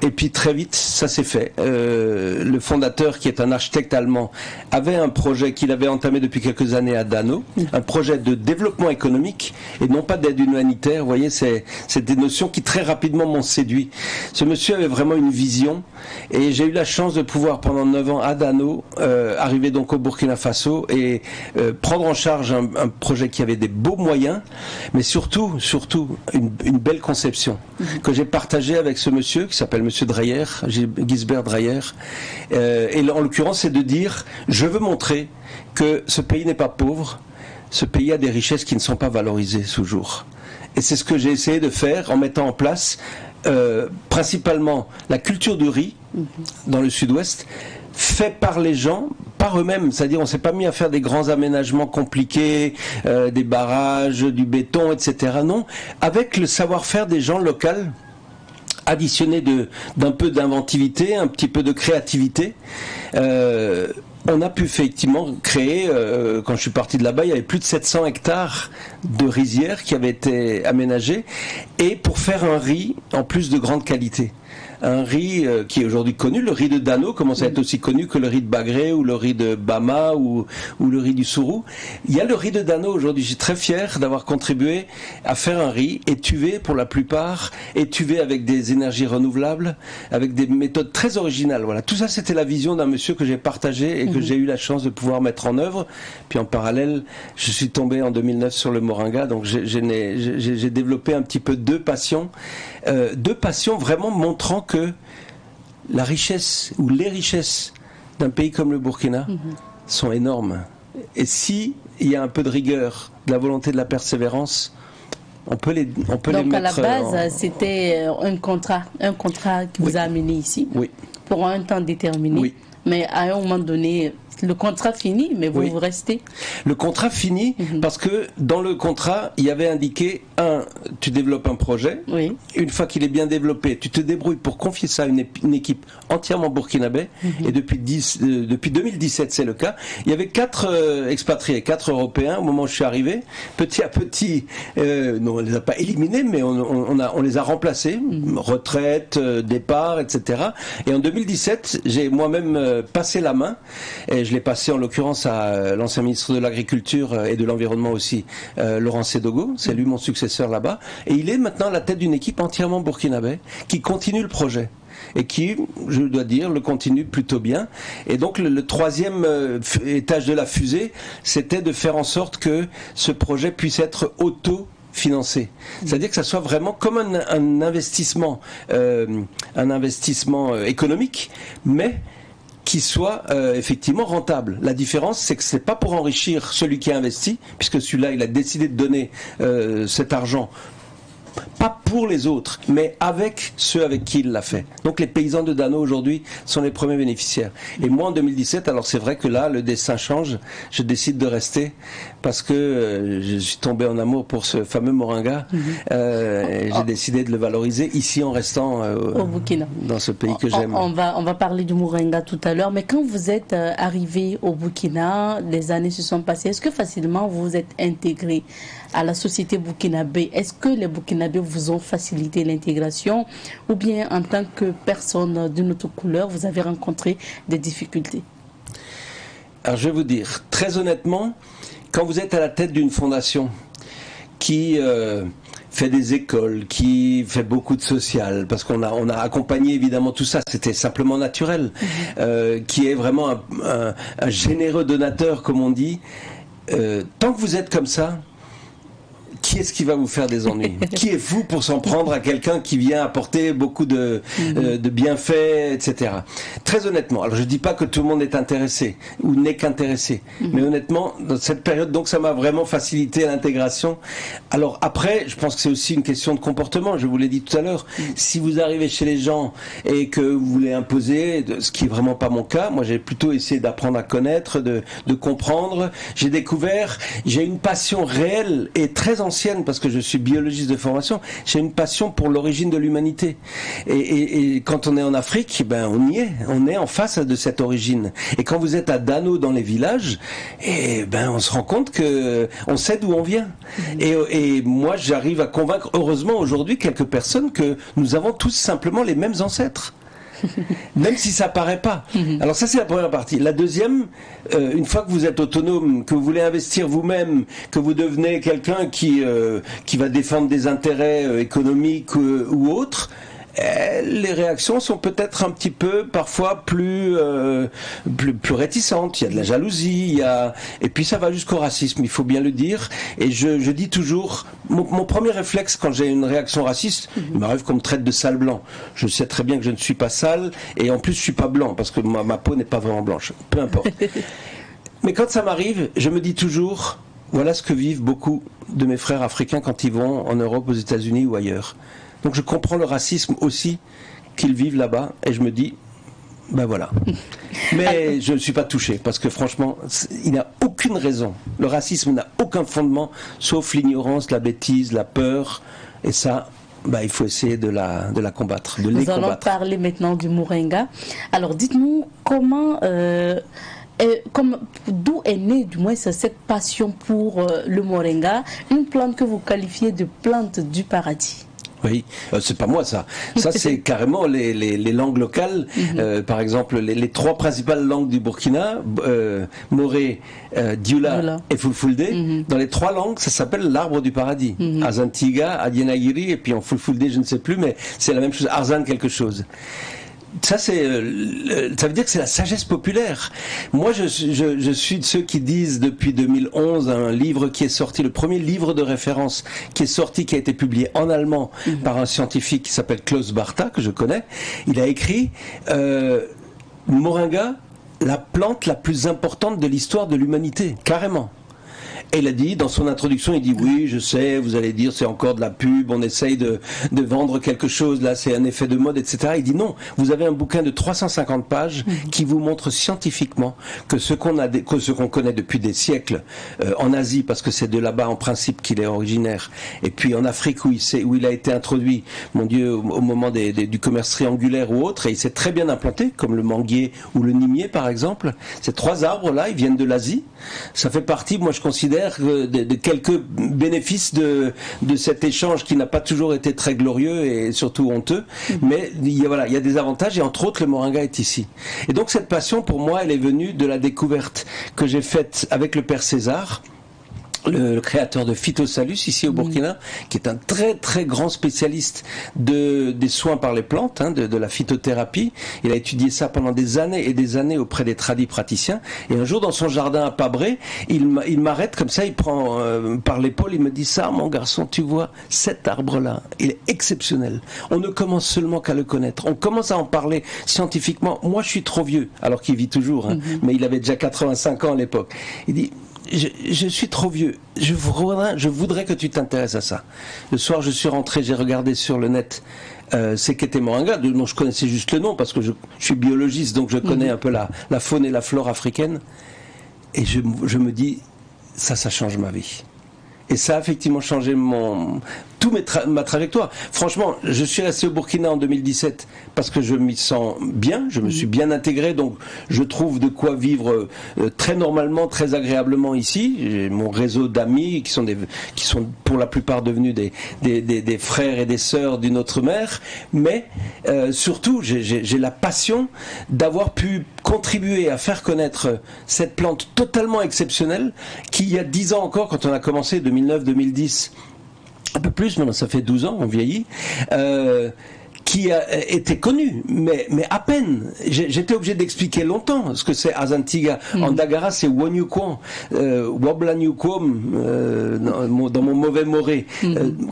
Et puis très vite, ça s'est fait. Le fondateur, qui est un architecte allemand, avait un projet qu'il avait entamé depuis quelques années à Dano, un projet de développement économique et non pas d'aide humanitaire. Vous voyez, c'est des notions qui très rapidement m'ont séduit. Ce monsieur avait vraiment une vision et j'ai eu la chance de pouvoir pendant 9 ans à Dano arriver donc au Burkina Faso et prendre en charge un projet qui avait des beaux moyens, mais surtout une belle conception que j'ai partagée avec ce monsieur qui s'appelle Monsieur Dreyer, Gisbert Dreyer. Et en l'occurrence, c'est de dire, je veux montrer que ce pays n'est pas pauvre, ce pays a des richesses qui ne sont pas valorisées toujours. Et c'est ce que j'ai essayé de faire en mettant en place principalement la culture du riz dans le sud-ouest, fait par les gens, par eux-mêmes, c'est-à-dire on s'est pas mis à faire des grands aménagements compliqués, des barrages, du béton, etc. Non, avec le savoir-faire des gens locaux, additionné d'un peu d'inventivité, un petit peu de créativité, on a pu effectivement créer, quand je suis parti de là-bas, il y avait plus de 700 hectares de rizières qui avaient été aménagées, et pour faire un riz en plus de grande qualité. Un riz qui est aujourd'hui connu, le riz de Dano commence à être aussi connu que le riz de Bagré ou le riz de Bama ou le riz du Sourou. Il y a le riz de Dano aujourd'hui, je suis très fier d'avoir contribué à faire un riz étuvé pour la plupart, étuvé avec des énergies renouvelables, avec des méthodes très originales. Voilà, tout ça c'était la vision d'un monsieur que j'ai partagé et que j'ai eu la chance de pouvoir mettre en œuvre. Puis en parallèle, je suis tombé en 2009 sur le moringa, donc j'ai développé un petit peu deux passions vraiment montrant que la richesse ou les richesses d'un pays comme le Burkina sont énormes. Et si il y a un peu de rigueur, de la volonté, de la persévérance, on peut les mettre. Donc à la base, c'était un contrat qui vous a amené ici, pour un temps déterminé. Oui. Mais à un moment donné, le contrat finit, mais vous restez. Le contrat finit parce que dans le contrat, il y avait indiqué, tu développes un projet. Oui. Une fois qu'il est bien développé, tu te débrouilles pour confier ça à une équipe entièrement burkinabé. Et depuis 2017, c'est le cas. Il y avait 4 expatriés, 4 Européens au moment où je suis arrivé. Petit à petit, non, on les a pas éliminés, mais on les a remplacés. Retraite, départ, etc. Et en 2017, j'ai moi-même passé la main. Et je l'ai passé en l'occurrence à l'ancien ministre de l'Agriculture et de l'Environnement aussi, Laurent Sédogo, c'est lui mon successeur là-bas, et il est maintenant à la tête d'une équipe entièrement burkinabé qui continue le projet. Et qui, je dois dire, le continue plutôt bien. Et donc le troisième étage de la fusée, c'était de faire en sorte que ce projet puisse être financé. C'est-à-dire que ça soit vraiment comme un investissement économique, mais qui soit effectivement rentable. La différence, c'est que c'est pas pour enrichir celui qui a investi, puisque celui-là, il a décidé de donner cet argent pas pour les autres, mais avec ceux avec qui il l'a fait. Donc les paysans de Dano aujourd'hui sont les premiers bénéficiaires. Et moi en 2017, alors c'est vrai que là le destin change, je décide de rester parce que je suis tombé en amour pour ce fameux moringa. Et j'ai décidé de le valoriser ici en restant au Burkina, dans ce pays que j'aime. On va parler du moringa tout à l'heure, mais quand vous êtes arrivé au Burkina, les années se sont passées. Est-ce que facilement vous vous êtes intégré à la société burkinabé? Est-ce que les Burkinabés vous ont facilité l'intégration, ou bien en tant que personne d'une autre couleur, vous avez rencontré des difficultés? Alors je vais vous dire, très honnêtement, quand vous êtes à la tête d'une fondation qui fait des écoles, qui fait beaucoup de social, parce qu'on a accompagné évidemment tout ça, c'était simplement naturel, qui est vraiment un généreux donateur, comme on dit, tant que vous êtes comme ça, qui est-ce qui va vous faire des ennuis? Qui êtes-vous pour s'en prendre à quelqu'un qui vient apporter beaucoup de bienfaits, etc. Très honnêtement, alors je dis pas que tout le monde est intéressé ou n'est qu'intéressé, mais honnêtement, dans cette période, donc ça m'a vraiment facilité l'intégration. Alors après, je pense que c'est aussi une question de comportement, je vous l'ai dit tout à l'heure. Si vous arrivez chez les gens et que vous voulez imposer, ce qui est vraiment pas mon cas, moi j'ai plutôt essayé d'apprendre à connaître, de comprendre. J'ai découvert, j'ai une passion réelle et très ancienne ancienne, parce que je suis biologiste de formation, j'ai une passion pour l'origine de l'humanité. Et quand on est en Afrique, ben on est en face de cette origine. Et quand vous êtes à Dano dans les villages, on se rend compte que on sait d'où on vient. Et moi, j'arrive à convaincre, heureusement aujourd'hui, quelques personnes que nous avons tous simplement les mêmes ancêtres. Même si ça paraît pas. Alors ça, c'est la première partie. La deuxième, une fois que vous êtes autonome, que vous voulez investir vous-même, que vous devenez quelqu'un qui va défendre des intérêts économiques ou autres, les réactions sont peut-être un petit peu parfois plus réticentes. Il y a de la jalousie, et puis ça va jusqu'au racisme, il faut bien le dire. Et je dis toujours, mon premier réflexe quand j'ai une réaction raciste, il m'arrive qu'on me traite de sale blanc. Je sais très bien que je ne suis pas sale, et en plus je suis pas blanc, parce que ma peau n'est pas vraiment blanche. Peu importe. Mais quand ça m'arrive, je me dis toujours, voilà ce que vivent beaucoup de mes frères africains quand ils vont en Europe, aux États-Unis ou ailleurs. Donc je comprends le racisme aussi qu'ils vivent là-bas, et je me dis, ben voilà. Mais je ne suis pas touché, parce que franchement, il n'y a aucune raison. Le racisme n'a aucun fondement, sauf l'ignorance, la bêtise, la peur, et ça, il faut essayer de la combattre, de les combattre. Nous allons parler maintenant du moringa. Alors dites-nous d'où est née du moins cette passion pour le moringa, une plante que vous qualifiez de plante du paradis. Oui, c'est pas moi ça. Ça c'est carrément les langues locales. Par exemple, les trois principales langues du Burkina, Moré, Dioula et Fulfulde. Dans les trois langues, ça s'appelle l'arbre du paradis. Azantiga, Adienagiri, et puis en Fulfulde, je ne sais plus, mais c'est la même chose. Arzan quelque chose. Ça veut dire que c'est la sagesse populaire. Moi, je suis de ceux qui disent depuis 2011 un livre qui est sorti, le premier livre de référence qui est sorti, qui a été publié en allemand par un scientifique qui s'appelle Klaus Bartha, que je connais. Il a écrit Moringa, la plante la plus importante de l'histoire de l'humanité, carrément. Et il a dit, dans son introduction, il dit, oui, je sais, vous allez dire, c'est encore de la pub, on essaye de vendre quelque chose, là, c'est un effet de mode, etc. Il dit, non, vous avez un bouquin de 350 pages qui vous montre scientifiquement que ce qu'on connaît depuis des siècles en Asie, parce que c'est de là-bas, en principe, qu'il est originaire, et puis en Afrique, où il a été introduit, mon Dieu, au moment du commerce triangulaire ou autre, et il s'est très bien implanté, comme le manguier ou le nimier, par exemple. Ces trois arbres-là, ils viennent de l'Asie. Ça fait partie, moi, je considère, de quelques bénéfices de cet échange qui n'a pas toujours été très glorieux et surtout honteux, mais il y a des avantages, et entre autres le moringa est ici. Et donc cette passion pour moi, elle est venue de la découverte que j'ai faite avec le père César, le créateur de Phytosalus ici au Burkina, qui est un très très grand spécialiste des soins par les plantes, de la phytothérapie. Il a étudié ça pendant des années et des années auprès des tradis praticiens. Et un jour, dans son jardin à Pabré, il m'arrête comme ça, il prend par l'épaule, il me dit, ça, mon garçon, tu vois, cet arbre-là, il est exceptionnel. On ne commence seulement qu'à le connaître. On commence à en parler scientifiquement. Moi, je suis trop vieux, alors qu'il vit toujours, mais il avait déjà 85 ans à l'époque. Il dit, je suis trop vieux, je voudrais que tu t'intéresses à ça. Le soir, je suis rentré, j'ai regardé sur le net Sekete Moringa, dont je connaissais juste le nom, parce que je suis biologiste, donc je connais un peu la faune et la flore africaine. Et je me dis, ça change ma vie. Et ça a effectivement changé ma trajectoire. Franchement, je suis resté au Burkina en 2017 parce que je m'y sens bien, je me suis bien intégré, donc je trouve de quoi vivre très normalement, très agréablement ici. J'ai mon réseau d'amis qui sont pour la plupart devenus des frères et des sœurs d'une autre mère, mais surtout j'ai la passion d'avoir pu contribuer à faire connaître cette plante totalement exceptionnelle qui, il y a 10 ans encore, quand on a commencé, 2009-2010, un peu plus, maintenant ça fait 12 ans, on vieillit, qui a été connu, mais à peine. J'étais obligé d'expliquer longtemps ce que c'est Azantiga. En Dagara, c'est Wanyukwon, Wablanyukwom, dans mon mauvais moré,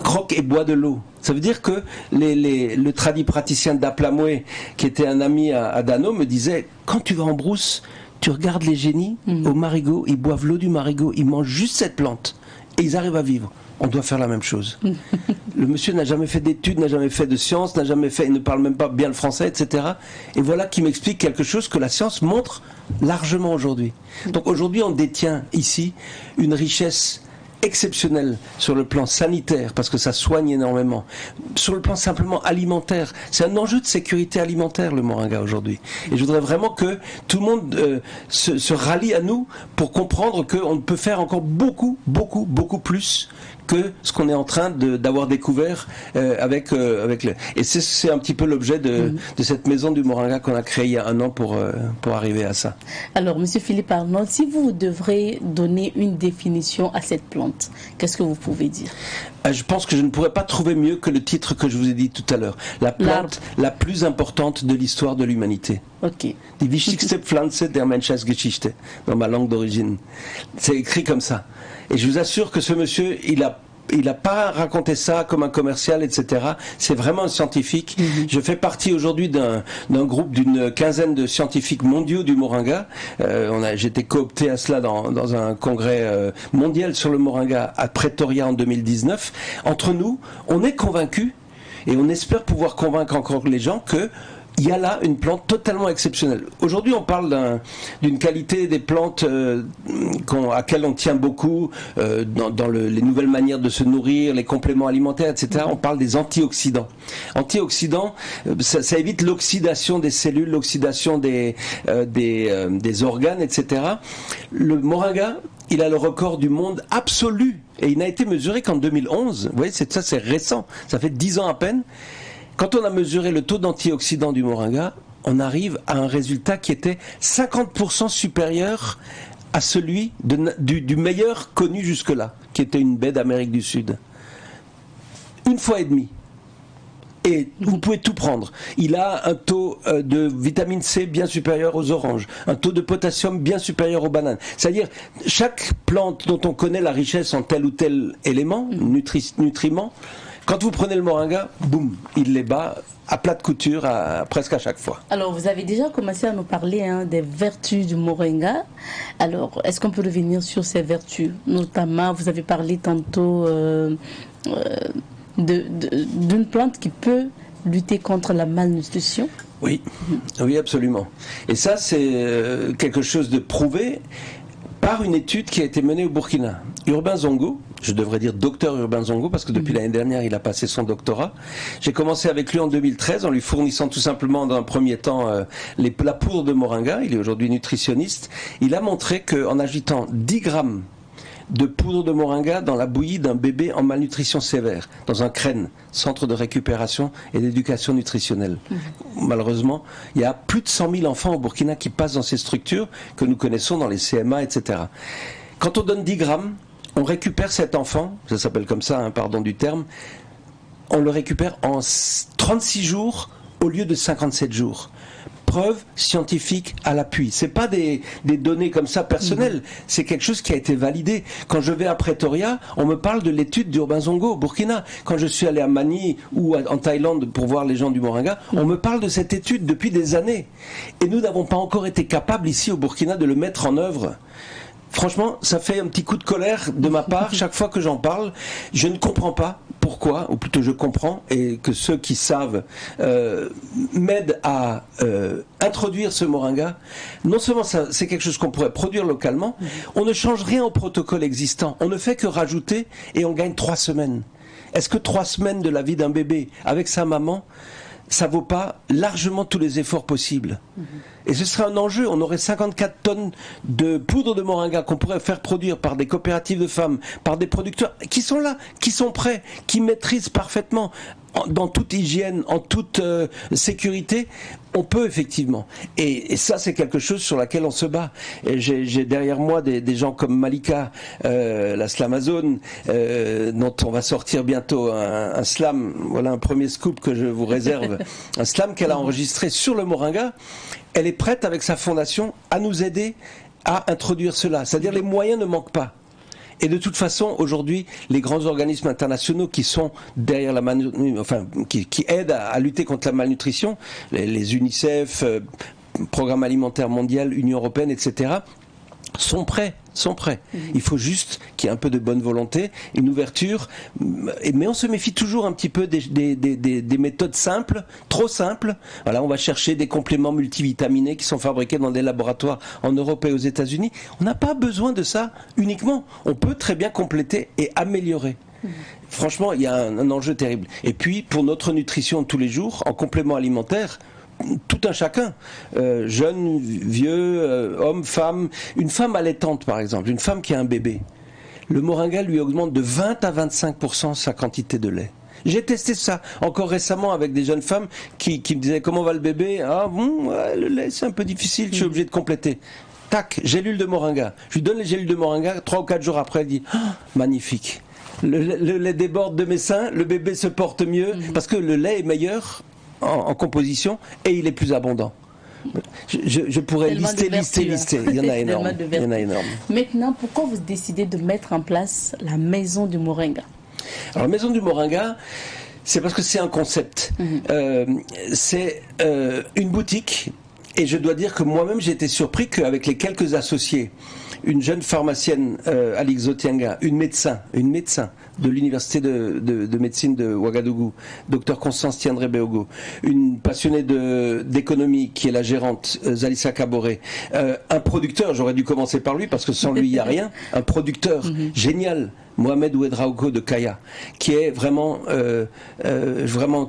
croque et bois de l'eau. Ça veut dire que le tradit praticien d'Aplamoué, qui était un ami à Dano, me disait, quand tu vas en brousse, tu regardes les génies au marigot, ils boivent l'eau du marigot, ils mangent juste cette plante, et ils arrivent à vivre. On doit faire la même chose. Le monsieur n'a jamais fait d'études, n'a jamais fait de sciences, il ne parle même pas bien le français, etc. Et voilà qui m'explique quelque chose que la science montre largement aujourd'hui. Donc aujourd'hui, on détient ici une richesse exceptionnel sur le plan sanitaire, parce que ça soigne énormément, sur le plan simplement alimentaire. C'est un enjeu de sécurité alimentaire, le moringa, aujourd'hui. Et je voudrais vraiment que tout le monde se rallie à nous pour comprendre qu'on peut faire encore beaucoup plus que ce qu'on est en train d'avoir découvert avec le... Et c'est un petit peu l'objet de cette maison du moringa qu'on a créée il y a un an pour arriver à ça. Alors, Monsieur Philippe Arnold, si vous devrez donner une définition à cette plante, qu'est-ce que vous pouvez dire? Je pense que je ne pourrais pas trouver mieux que le titre que je vous ai dit tout à l'heure. La plante la plus importante de l'histoire de l'humanité. Ok. Die wichtigste Pflanze der Menschheitsgeschichte, dans ma langue d'origine. C'est écrit comme ça. Et je vous assure que ce monsieur, il a pas raconté ça comme un commercial, etc. C'est vraiment un scientifique. Je fais partie aujourd'hui d'un groupe d'une quinzaine de scientifiques mondiaux du moringa. J'étais coopté à cela dans un congrès mondial sur le moringa à Pretoria en 2019. Entre nous, on est convaincus et on espère pouvoir convaincre encore les gens que il y a là une plante totalement exceptionnelle. Aujourd'hui, on parle d'une qualité des plantes à laquelle on tient beaucoup dans les nouvelles manières de se nourrir, les compléments alimentaires, etc. On parle des antioxydants. Antioxydants, ça évite l'oxydation des cellules, l'oxydation des organes, etc. Le moringa, il a le record du monde absolu. Et il n'a été mesuré qu'en 2011. Vous voyez, c'est récent. Ça fait 10 ans à peine. Quand on a mesuré le taux d'antioxydants du moringa, on arrive à un résultat qui était 50% supérieur à celui du meilleur connu jusque-là, qui était une baie d'Amérique du Sud. 1,5 fois. Et vous pouvez tout prendre. Il a un taux de vitamine C bien supérieur aux oranges, un taux de potassium bien supérieur aux bananes. C'est-à-dire, chaque plante dont on connaît la richesse en tel ou tel élément, nutriment, quand vous prenez le moringa, boum, il les bat à plat de couture presque à chaque fois. Alors, vous avez déjà commencé à nous parler des vertus du moringa. Alors, est-ce qu'on peut revenir sur ces vertus? Notamment, vous avez parlé tantôt d'une plante qui peut lutter contre la malnutrition. Oui, oui, absolument. Et ça, c'est quelque chose de prouvé par une étude qui a été menée au Burkina. Urbain Zongo, je devrais dire docteur Urbain Zongo, parce que depuis l'année dernière, il a passé son doctorat. J'ai commencé avec lui en 2013, en lui fournissant tout simplement dans un premier temps la poudre de moringa. Il est aujourd'hui nutritionniste. Il a montré qu'en agitant 10 grammes de poudre de moringa dans la bouillie d'un bébé en malnutrition sévère, dans un CREN, Centre de récupération et d'éducation nutritionnelle. Malheureusement, il y a plus de 100 000 enfants au Burkina qui passent dans ces structures que nous connaissons dans les CMA, etc. Quand on donne 10 grammes, on récupère cet enfant, ça s'appelle comme ça, pardon du terme, on le récupère en 36 jours au lieu de 57 jours. Preuve scientifique à l'appui. C'est pas des données comme ça personnelles, c'est quelque chose qui a été validé. Quand je vais à Pretoria, on me parle de l'étude d'Urbain Zongo au Burkina. Quand je suis allé à Mani ou en Thaïlande pour voir les gens du moringa, on me parle de cette étude depuis des années. Et nous n'avons pas encore été capables ici au Burkina de le mettre en œuvre. Franchement, ça fait un petit coup de colère de ma part chaque fois que j'en parle. Je ne comprends pas pourquoi, ou plutôt je comprends, et que ceux qui savent m'aident à introduire ce moringa. Non seulement c'est quelque chose qu'on pourrait produire localement, on ne change rien au protocole existant. On ne fait que rajouter et on gagne 3 semaines. Est-ce que 3 semaines de la vie d'un bébé avec sa maman, ça vaut pas largement tous les efforts possibles? Et ce serait un enjeu. On aurait 54 tonnes de poudre de moringa qu'on pourrait faire produire par des coopératives de femmes, par des producteurs qui sont là, qui sont prêts, qui maîtrisent parfaitement, dans toute hygiène, en toute sécurité. On peut effectivement. Et ça, c'est quelque chose sur laquelle on se bat. Et j'ai derrière moi des gens comme Malika, la slamazone, dont on va sortir bientôt un slam. Voilà un premier scoop que je vous réserve. Un slam qu'elle a enregistré sur le moringa. Elle est prête avec sa fondation à nous aider à introduire cela. C'est-à-dire les moyens ne manquent pas. Et de toute façon, aujourd'hui, les grands organismes internationaux qui sont derrière qui aident à lutter contre la malnutrition, les UNICEF, Programme alimentaire mondial, Union européenne, etc., sont prêts. Il faut juste qu'il y ait un peu de bonne volonté, une ouverture, mais on se méfie toujours un petit peu des méthodes simples, trop simples. Voilà, on va chercher des compléments multivitaminés qui sont fabriqués dans des laboratoires en Europe et aux États-Unis. On n'a pas besoin de ça uniquement. On peut très bien compléter et améliorer. Franchement, il y a un enjeu terrible. Et puis, pour notre nutrition de tous les jours, en complément alimentaire, tout un chacun, jeune, vieux, homme, femme, une femme allaitante par exemple, une femme qui a un bébé, le moringa lui augmente de 20 à 25% sa quantité de lait. J'ai testé ça encore récemment avec des jeunes femmes qui me disaient comment va le bébé, le lait c'est un peu difficile, je suis obligé de compléter. Tac, gélule de moringa, je lui donne les gélules de moringa, 3 ou 4 jours après elle dit magnifique, le lait déborde de mes seins, le bébé se porte mieux parce que le lait est meilleur en composition et il est plus abondant. Je pourrais lister. Il y en a énorme. Maintenant, pourquoi vous décidez de mettre en place la maison du moringa? Alors, la maison du moringa, c'est parce que c'est un concept. C'est une boutique. Et je dois dire que moi-même, j'ai été surpris qu'avec les quelques associés, une jeune pharmacienne, Alix Zotianga, une médecin de l'université de médecine de Ouagadougou, Dr Constance Tiandré Beogo, une passionnée d'économie qui est la gérante, Zalissa Kaboré, un producteur, j'aurais dû commencer par lui parce que sans lui il n'y a rien, un producteur génial, Mohamed Ouedraogo de Kaya, qui est vraiment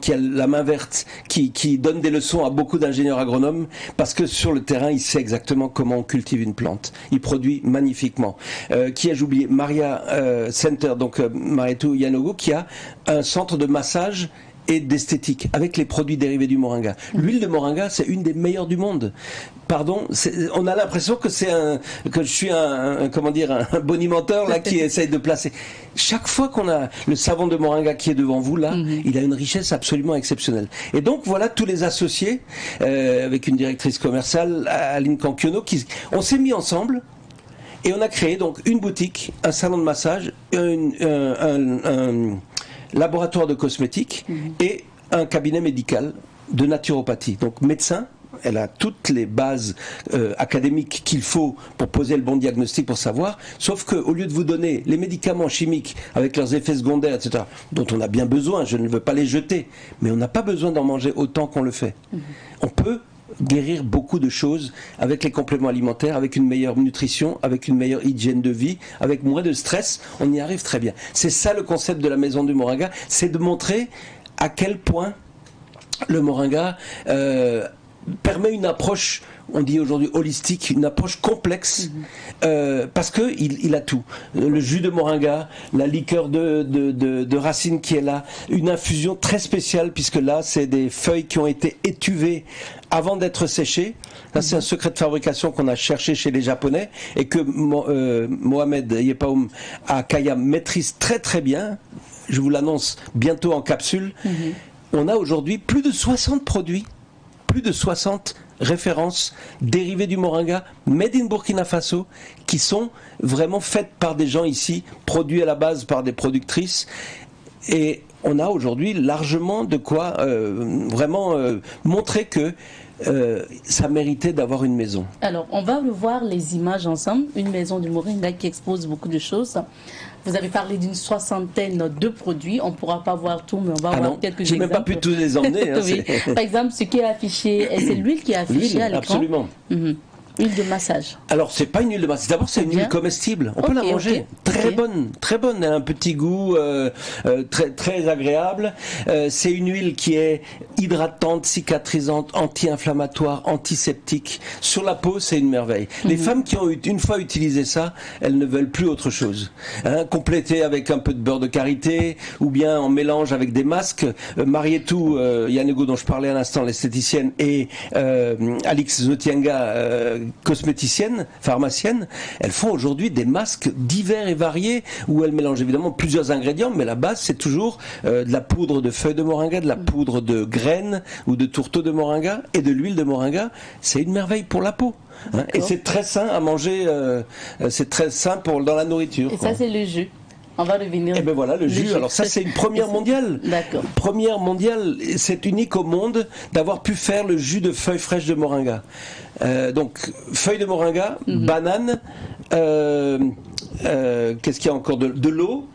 qui a la main verte, qui donne des leçons à beaucoup d'ingénieurs agronomes, parce que sur le terrain, il sait exactement comment on cultive une plante. Il produit magnifiquement. Qui ai-je oublié? Maria Center, donc Marietou Yanogo, qui a un centre de massage et d'esthétique avec les produits dérivés du moringa. L'huile de moringa, c'est une des meilleures du monde. Pardon, on a l'impression que je suis un bonimenteur là qui essaye de placer. Chaque fois qu'on a le savon de moringa qui est devant vous là, il a une richesse absolument exceptionnelle. Et donc voilà tous les associés avec une directrice commerciale, Aline Cankiono, on s'est mis ensemble. Et on a créé donc une boutique, un salon de massage, un laboratoire de cosmétiques et un cabinet médical de naturopathie. Donc médecin, elle a toutes les bases académiques qu'il faut pour poser le bon diagnostic pour savoir, sauf qu'au lieu de vous donner les médicaments chimiques avec leurs effets secondaires, etc., dont on a bien besoin, je ne veux pas les jeter, mais on n'a pas besoin d'en manger autant qu'on le fait. On peut guérir beaucoup de choses avec les compléments alimentaires, avec une meilleure nutrition, avec une meilleure hygiène de vie, avec moins de stress, on y arrive très bien. C'est ça le concept de la maison du moringa, c'est de montrer à quel point le moringa permet une approche, on dit aujourd'hui holistique, une approche complexe, parce que il a tout. Le jus de moringa, la liqueur de racine qui est là, une infusion très spéciale, puisque là, c'est des feuilles qui ont été étuvées avant d'être séchées. Là, c'est un secret de fabrication qu'on a cherché chez les Japonais et que Mohamed Yepaoum à Kaya maîtrise très très bien. Je vous l'annonce bientôt en capsule. On a aujourd'hui plus de 60 produits, plus de 60 références dérivées du moringa, made in Burkina Faso, qui sont vraiment faites par des gens ici, produits à la base par des productrices. Et on a aujourd'hui largement de quoi montrer que ça méritait d'avoir une maison. Alors, on va revoir les images ensemble. Une maison du moringa qui expose beaucoup de choses. Vous avez parlé d'une 60aine de produits. On ne pourra pas voir tout, mais on va voir quelques exemples. Je n'ai même pas pu tous les emmener. Oui. Par exemple, ce qui est affiché, c'est l'huile qui est affichée à l'écran. Absolument. Huile de massage. Alors, c'est pas une huile de massage. D'abord, c'est une huile comestible. On peut la manger. Très bonne. Un petit goût très, très agréable. C'est une huile qui est hydratante, cicatrisante, anti-inflammatoire, antiseptique. Sur la peau, c'est une merveille. Les femmes qui ont une fois utilisé ça, elles ne veulent plus autre chose. Compléter avec un peu de beurre de karité ou bien en mélange avec des masques. Marietou Yanego, dont je parlais à l'instant, l'esthéticienne, et Alix Zotianga, cosméticienne, pharmacienne, elles font aujourd'hui des masques divers et variés où elles mélangent évidemment plusieurs ingrédients, mais la base c'est toujours de la poudre de feuilles de moringa, de la poudre de graines ou de tourteaux de moringa et de l'huile de moringa. C'est une merveille pour la peau. Et c'est très sain à manger, c'est très sain dans la nourriture. Et ça c'est le jus. On va revenir. Et ben voilà, le jus. Alors ça, c'est une première mondiale. D'accord. Première mondiale, c'est unique au monde d'avoir pu faire le jus de feuilles fraîches de moringa. Donc, feuilles de moringa, banane, qu'est-ce qu'il y a encore, de l'eau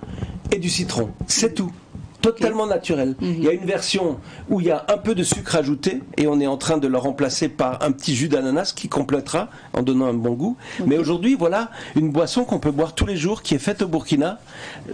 et du citron. C'est tout. Totalement naturel. Il y a une version où il y a un peu de sucre ajouté et on est en train de le remplacer par un petit jus d'ananas qui complétera en donnant un bon goût. Mais aujourd'hui, voilà une boisson qu'on peut boire tous les jours qui est faite au Burkina.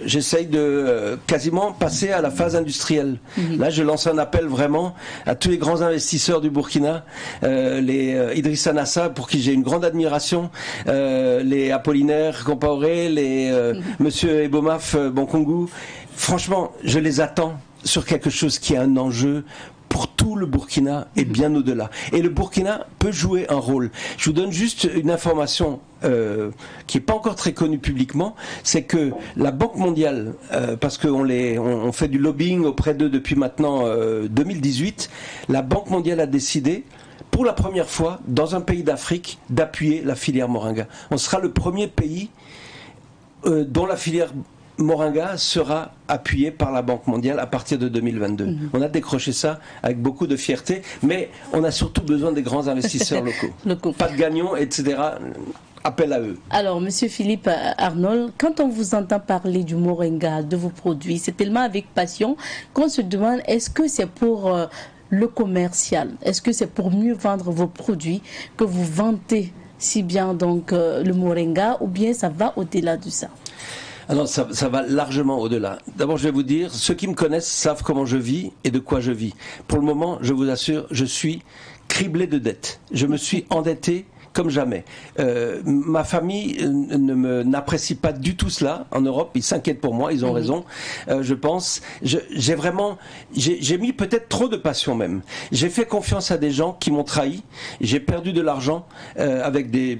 J'essaye de quasiment passer à la phase industrielle. Là, je lance un appel vraiment à tous les grands investisseurs du Burkina, les Idrissa Nassa pour qui j'ai une grande admiration, les Apollinaire Compaoré, les Monsieur Ebomaf Bonkongu. Franchement, je les attends sur quelque chose qui est un enjeu pour tout le Burkina et bien au-delà. Et le Burkina peut jouer un rôle. Je vous donne juste une information qui n'est pas encore très connue publiquement, c'est que la Banque mondiale, parce qu'on fait du lobbying auprès d'eux depuis maintenant 2018, la Banque mondiale a décidé pour la première fois dans un pays d'Afrique d'appuyer la filière moringa. On sera le premier pays dont la filière moringa sera appuyé par la Banque mondiale à partir de 2022. On a décroché ça avec beaucoup de fierté, mais on a surtout besoin des grands investisseurs locaux. Pas de gagnants, etc. Appel à eux. Alors, Monsieur Philippe Arnold, quand on vous entend parler du moringa, de vos produits, c'est tellement avec passion qu'on se demande, est-ce que c'est pour le commercial? Est-ce que c'est pour mieux vendre vos produits que vous vantez si bien donc le moringa, ou bien ça va au-delà de ça? Alors ça va largement au-delà. D'abord, je vais vous dire, ceux qui me connaissent savent comment je vis et de quoi je vis. Pour le moment, je vous assure, je suis criblé de dettes. Je me suis endetté comme jamais. Ma famille n'apprécie pas du tout cela en Europe. Ils s'inquiètent pour moi, ils ont raison. Je pense. J'ai mis peut-être trop de passion même. J'ai fait confiance à des gens qui m'ont trahi. J'ai perdu de l'argent avec des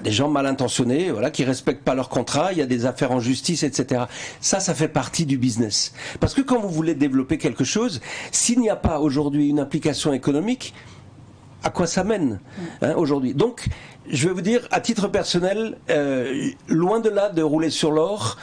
gens mal intentionnés, voilà, qui respectent pas leur contrat. Il y a des affaires en justice, etc. Ça fait partie du business. Parce que quand vous voulez développer quelque chose, s'il n'y a pas aujourd'hui une implication économique, à quoi ça mène aujourd'hui? Donc, je vais vous dire, à titre personnel, loin de là de rouler sur l'or.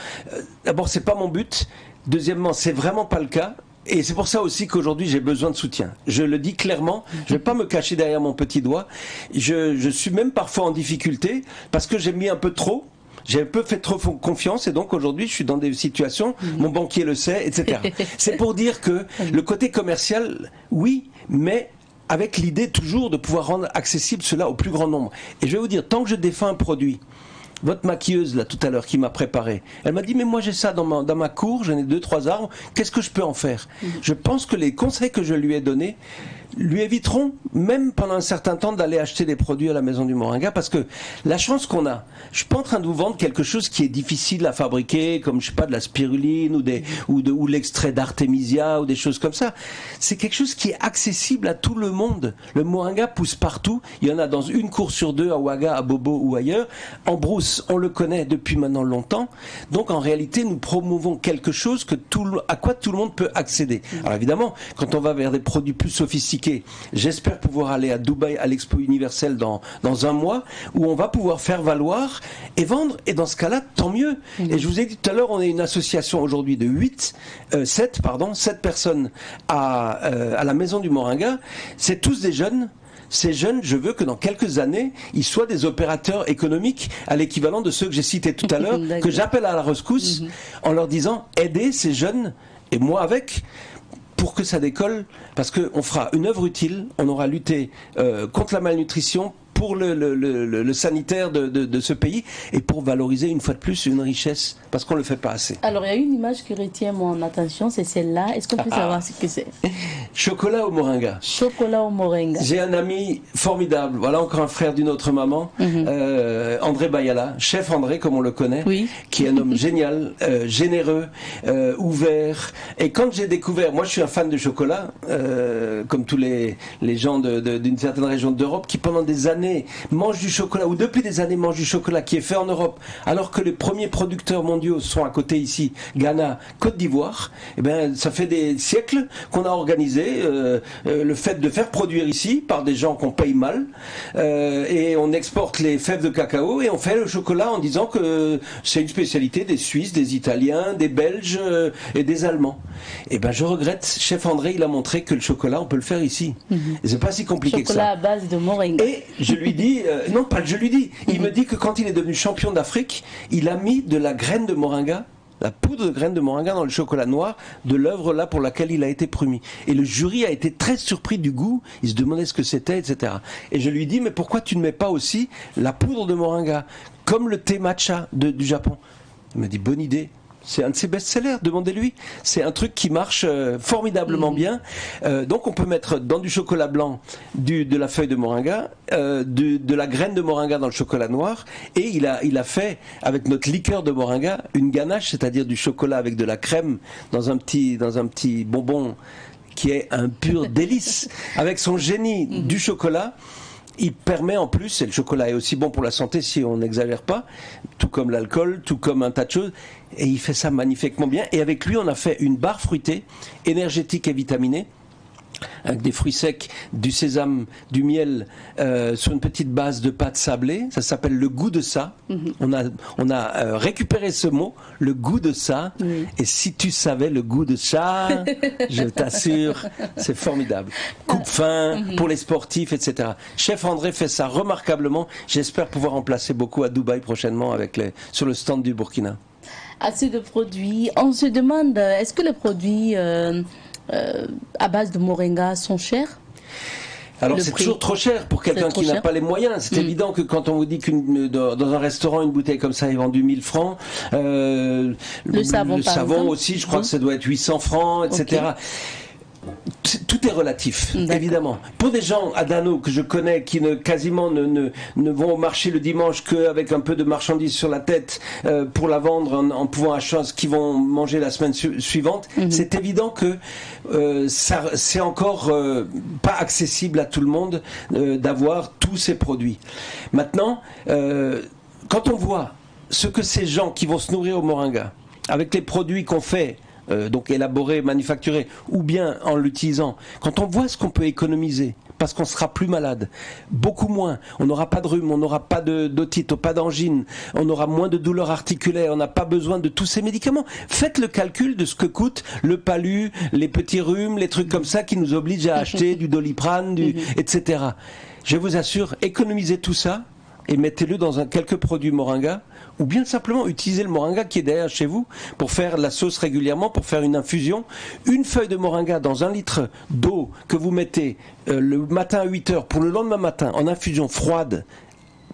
D'abord, c'est pas mon but. Deuxièmement, c'est vraiment pas le cas. Et c'est pour ça aussi qu'aujourd'hui, j'ai besoin de soutien. Je le dis clairement. Je vais pas me cacher derrière mon petit doigt. Je suis même parfois en difficulté parce que j'ai mis un peu trop. J'ai un peu fait trop confiance et donc aujourd'hui je suis dans des situations, mon banquier le sait, etc. C'est pour dire que le côté commercial, oui, mais avec l'idée toujours de pouvoir rendre accessible cela au plus grand nombre. Et je vais vous dire, tant que je défends un produit, votre maquilleuse là tout à l'heure qui m'a préparé, elle m'a dit mais moi j'ai ça dans ma cour, j'en ai 2-3 arbres, qu'est-ce que je peux en faire? Je pense que les conseils que je lui ai donnés lui éviteront, même pendant un certain temps, d'aller acheter des produits à la Maison du Moringa, parce que la chance qu'on a, je suis pas en train de vous vendre quelque chose qui est difficile à fabriquer, comme je sais pas de la spiruline ou l'extrait d'artémisia ou des choses comme ça. C'est quelque chose qui est accessible à tout le monde. Le moringa pousse partout. Il y en a dans une cour sur deux à Ouaga, à Bobo ou ailleurs. En brousse, on le connaît depuis maintenant longtemps. Donc en réalité, nous promouvons quelque chose à quoi tout le monde peut accéder. Alors évidemment, quand on va vers des produits plus sophistiqués, j'espère pouvoir aller à Dubaï à l'Expo universelle dans un mois où on va pouvoir faire valoir et vendre, et dans ce cas-là tant mieux. Et je vous ai dit tout à l'heure, on est une association aujourd'hui de 7 personnes à la Maison du Moringa. C'est tous des jeunes. Ces jeunes, je veux que dans quelques années, ils soient des opérateurs économiques à l'équivalent de ceux que j'ai cités tout à l'heure, que j'appelle à la rescousse en leur disant aidez ces jeunes, et moi avec, pour que ça décolle, parce qu'on fera une œuvre utile, on aura lutté contre la malnutrition, pour le sanitaire de ce pays, et pour valoriser une fois de plus une richesse, parce qu'on ne le fait pas assez. Alors il y a une image qui retient mon attention, c'est celle-là. Est-ce qu'on peut savoir ce que c'est? Chocolat au moringa. Chocolat au moringa. J'ai un ami formidable, voilà encore un frère d'une autre maman, André Bayala, chef André comme on le connaît, qui est un homme génial, généreux, ouvert. Et quand j'ai découvert, moi je suis un fan de chocolat, comme tous les gens d'une certaine région d'Europe, qui pendant des années années mangent du chocolat, ou depuis des années mangent du chocolat qui est fait en Europe, alors que les premiers producteurs mondiaux sont à côté ici, Ghana, Côte d'Ivoire, eh bien, ça fait des siècles qu'on a organisé le fait de faire produire ici par des gens qu'on paye mal, et on exporte les fèves de cacao et on fait le chocolat en disant que c'est une spécialité des Suisses, des Italiens, des Belges et des Allemands. Et ben je regrette, chef André, il a montré que le chocolat on peut le faire ici. Et c'est pas si compliqué que ça. Chocolat à base de moringa. Et je lui dis, non pas je lui dis, il me dit que quand il est devenu champion d'Afrique, il a mis de la graine de moringa, la poudre de graines de moringa dans le chocolat noir de l'œuvre là pour laquelle il a été promu. Et le jury a été très surpris du goût, il se demandait ce que c'était, etc. Et je lui dis, mais pourquoi tu ne mets pas aussi la poudre de moringa, comme le thé matcha du Japon? Il m'a dit, bonne idée. C'est un de ses best-sellers, demandez-lui. C'est un truc qui marche formidablement bien. Donc on peut mettre dans du chocolat blanc de la feuille de moringa, de la graine de moringa dans le chocolat noir, et il a fait, avec notre liqueur de moringa, une ganache, c'est-à-dire du chocolat avec de la crème dans un petit bonbon qui est un pur délice. Avec son génie du chocolat, il permet en plus, et le chocolat est aussi bon pour la santé si on n'exagère pas, tout comme l'alcool, tout comme un tas de choses, et il fait ça magnifiquement bien. Et avec lui, on a fait une barre fruitée, énergétique et vitaminée, avec des fruits secs, du sésame, du miel, sur une petite base de pâte sablée. Ça s'appelle le goût de ça. On a récupéré ce mot, le goût de ça. Et si tu savais le goût de ça, je t'assure, c'est formidable. Coupe-fin pour les sportifs, etc. Chef André fait ça remarquablement. J'espère pouvoir en placer beaucoup à Dubaï prochainement sur le stand du Burkina. Assez de produits. On se demande, est-ce que les produits à base de moringa sont chers? Alors c'est toujours trop cher pour quelqu'un qui n'a pas les moyens. C'est évident que quand on vous dit dans un restaurant une bouteille comme ça est vendue 1000 francs, le savon aussi, je crois que ça doit être 800 francs, etc. Okay. Tout est relatif, évidemment. Pour des gens à Dano que je connais qui quasiment ne vont au marché le dimanche qu'avec un peu de marchandises sur la tête pour la vendre en pouvant acheter ce qu'ils vont manger la semaine suivante, c'est évident que c'est encore pas accessible à tout le monde d'avoir tous ces produits. Maintenant, quand on voit ce que ces gens qui vont se nourrir au moringa, avec les produits qu'on fait, donc élaboré, manufacturé, ou bien en l'utilisant, quand on voit ce qu'on peut économiser, parce qu'on sera plus malade, beaucoup moins, on n'aura pas de rhume, on n'aura pas d'otite, pas d'angine, on aura moins de douleurs articulaires, on n'a pas besoin de tous ces médicaments. Faites le calcul de ce que coûte le palu, les petits rhumes, les trucs comme ça qui nous obligent à acheter du Doliprane, etc. Je vous assure, économisez tout ça et mettez-le dans quelques produits moringa, ou bien simplement utilisez le moringa qui est derrière chez vous pour faire la sauce régulièrement, pour faire une infusion. Une feuille de moringa dans 1 litre d'eau que vous mettez le matin à 8 heures pour le lendemain matin en infusion froide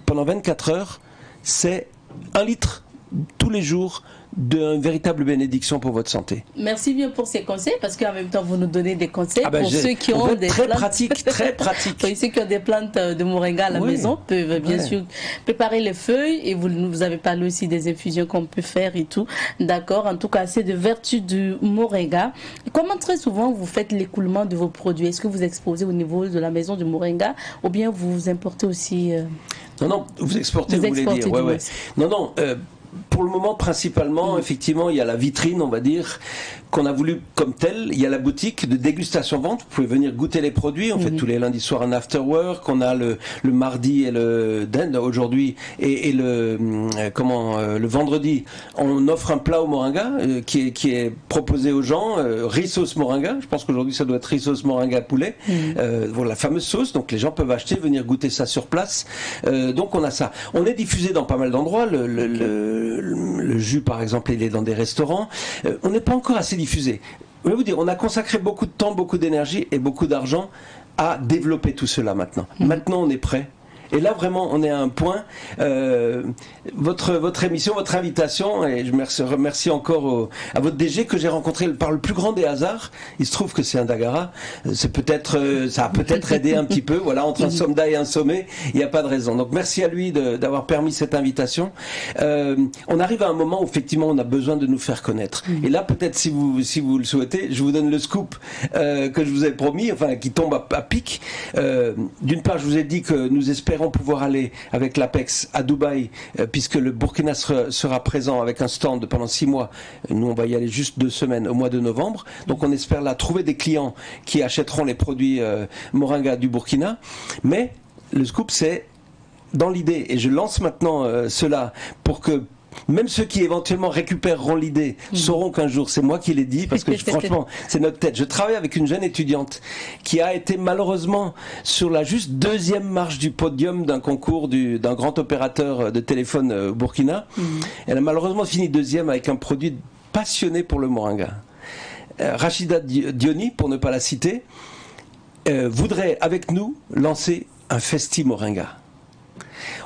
pendant 24 heures, c'est 1 litre tous les jours d'une véritable bénédiction pour votre santé. Merci bien pour ces conseils, parce qu'en même temps vous nous donnez des conseils pour ceux qui ont des très plantes pratique, très pratique. Pour ceux qui ont des plantes de moringa à la maison peuvent bien sûr préparer les feuilles, et vous avez parlé aussi des infusions qu'on peut faire et tout. D'accord, en tout cas c'est de vertu du moringa. Comment très souvent vous faites l'écoulement de vos produits? Est-ce que vous exposez au niveau de la maison du moringa, ou bien vous importez aussi Non, vous exportez, vous voulez dire. Ouais. Non, pour le moment, principalement, effectivement, il y a la vitrine, on va dire, qu'on a voulu comme telle. Il y a la boutique de dégustation-vente. Vous pouvez venir goûter les produits. On fait tous les lundis soirs un after-work. On a le mardi et aujourd'hui et le vendredi, on offre un plat au moringa qui est proposé aux gens. Riz sauce moringa. Je pense qu'aujourd'hui, ça doit être riz sauce moringa poulet. Voilà, la fameuse sauce. Donc les gens peuvent acheter, venir goûter ça sur place. Donc on a ça. On est diffusé dans pas mal d'endroits. Le jus, par exemple, il est dans des restaurants. On n'est pas encore assez diffusé. Je vais vous dire, on a consacré beaucoup de temps, beaucoup d'énergie et beaucoup d'argent à développer tout cela maintenant. Maintenant, on est prêt. Et là, vraiment, on est à un point. Votre émission, votre invitation, et je remercie encore à votre DG que j'ai rencontré par le plus grand des hasards. Il se trouve que c'est un Dagara. Ça a peut-être aidé un petit peu. Voilà, entre un sommet et un sommet, il n'y a pas de raison. Donc, merci à lui d'avoir permis cette invitation. On arrive à un moment où, effectivement, on a besoin de nous faire connaître. Et là, peut-être, si vous le souhaitez, je vous donne le scoop que je vous ai promis, enfin, qui tombe à pic. D'une part, je vous ai dit que nous espérons espérons pouvoir aller avec l'APEX à Dubaï, puisque le Burkina sera présent avec un stand pendant 6 mois. Nous, on va y aller juste 2 semaines au mois de novembre. Donc on espère là trouver des clients qui achèteront les produits Moringa du Burkina. Mais le scoop, c'est dans l'idée, et je lance maintenant cela pour que même ceux qui éventuellement récupéreront l'idée sauront qu'un jour, c'est moi qui l'ai dit, parce que franchement, c'est notre tête. Je travaille avec une jeune étudiante qui a été malheureusement sur la juste 2e marche du podium d'un concours d'un grand opérateur de téléphone au Burkina. Elle a malheureusement fini 2e avec un produit passionné pour le moringa. Rachida Dioni, pour ne pas la citer, voudrait avec nous lancer un festi moringa.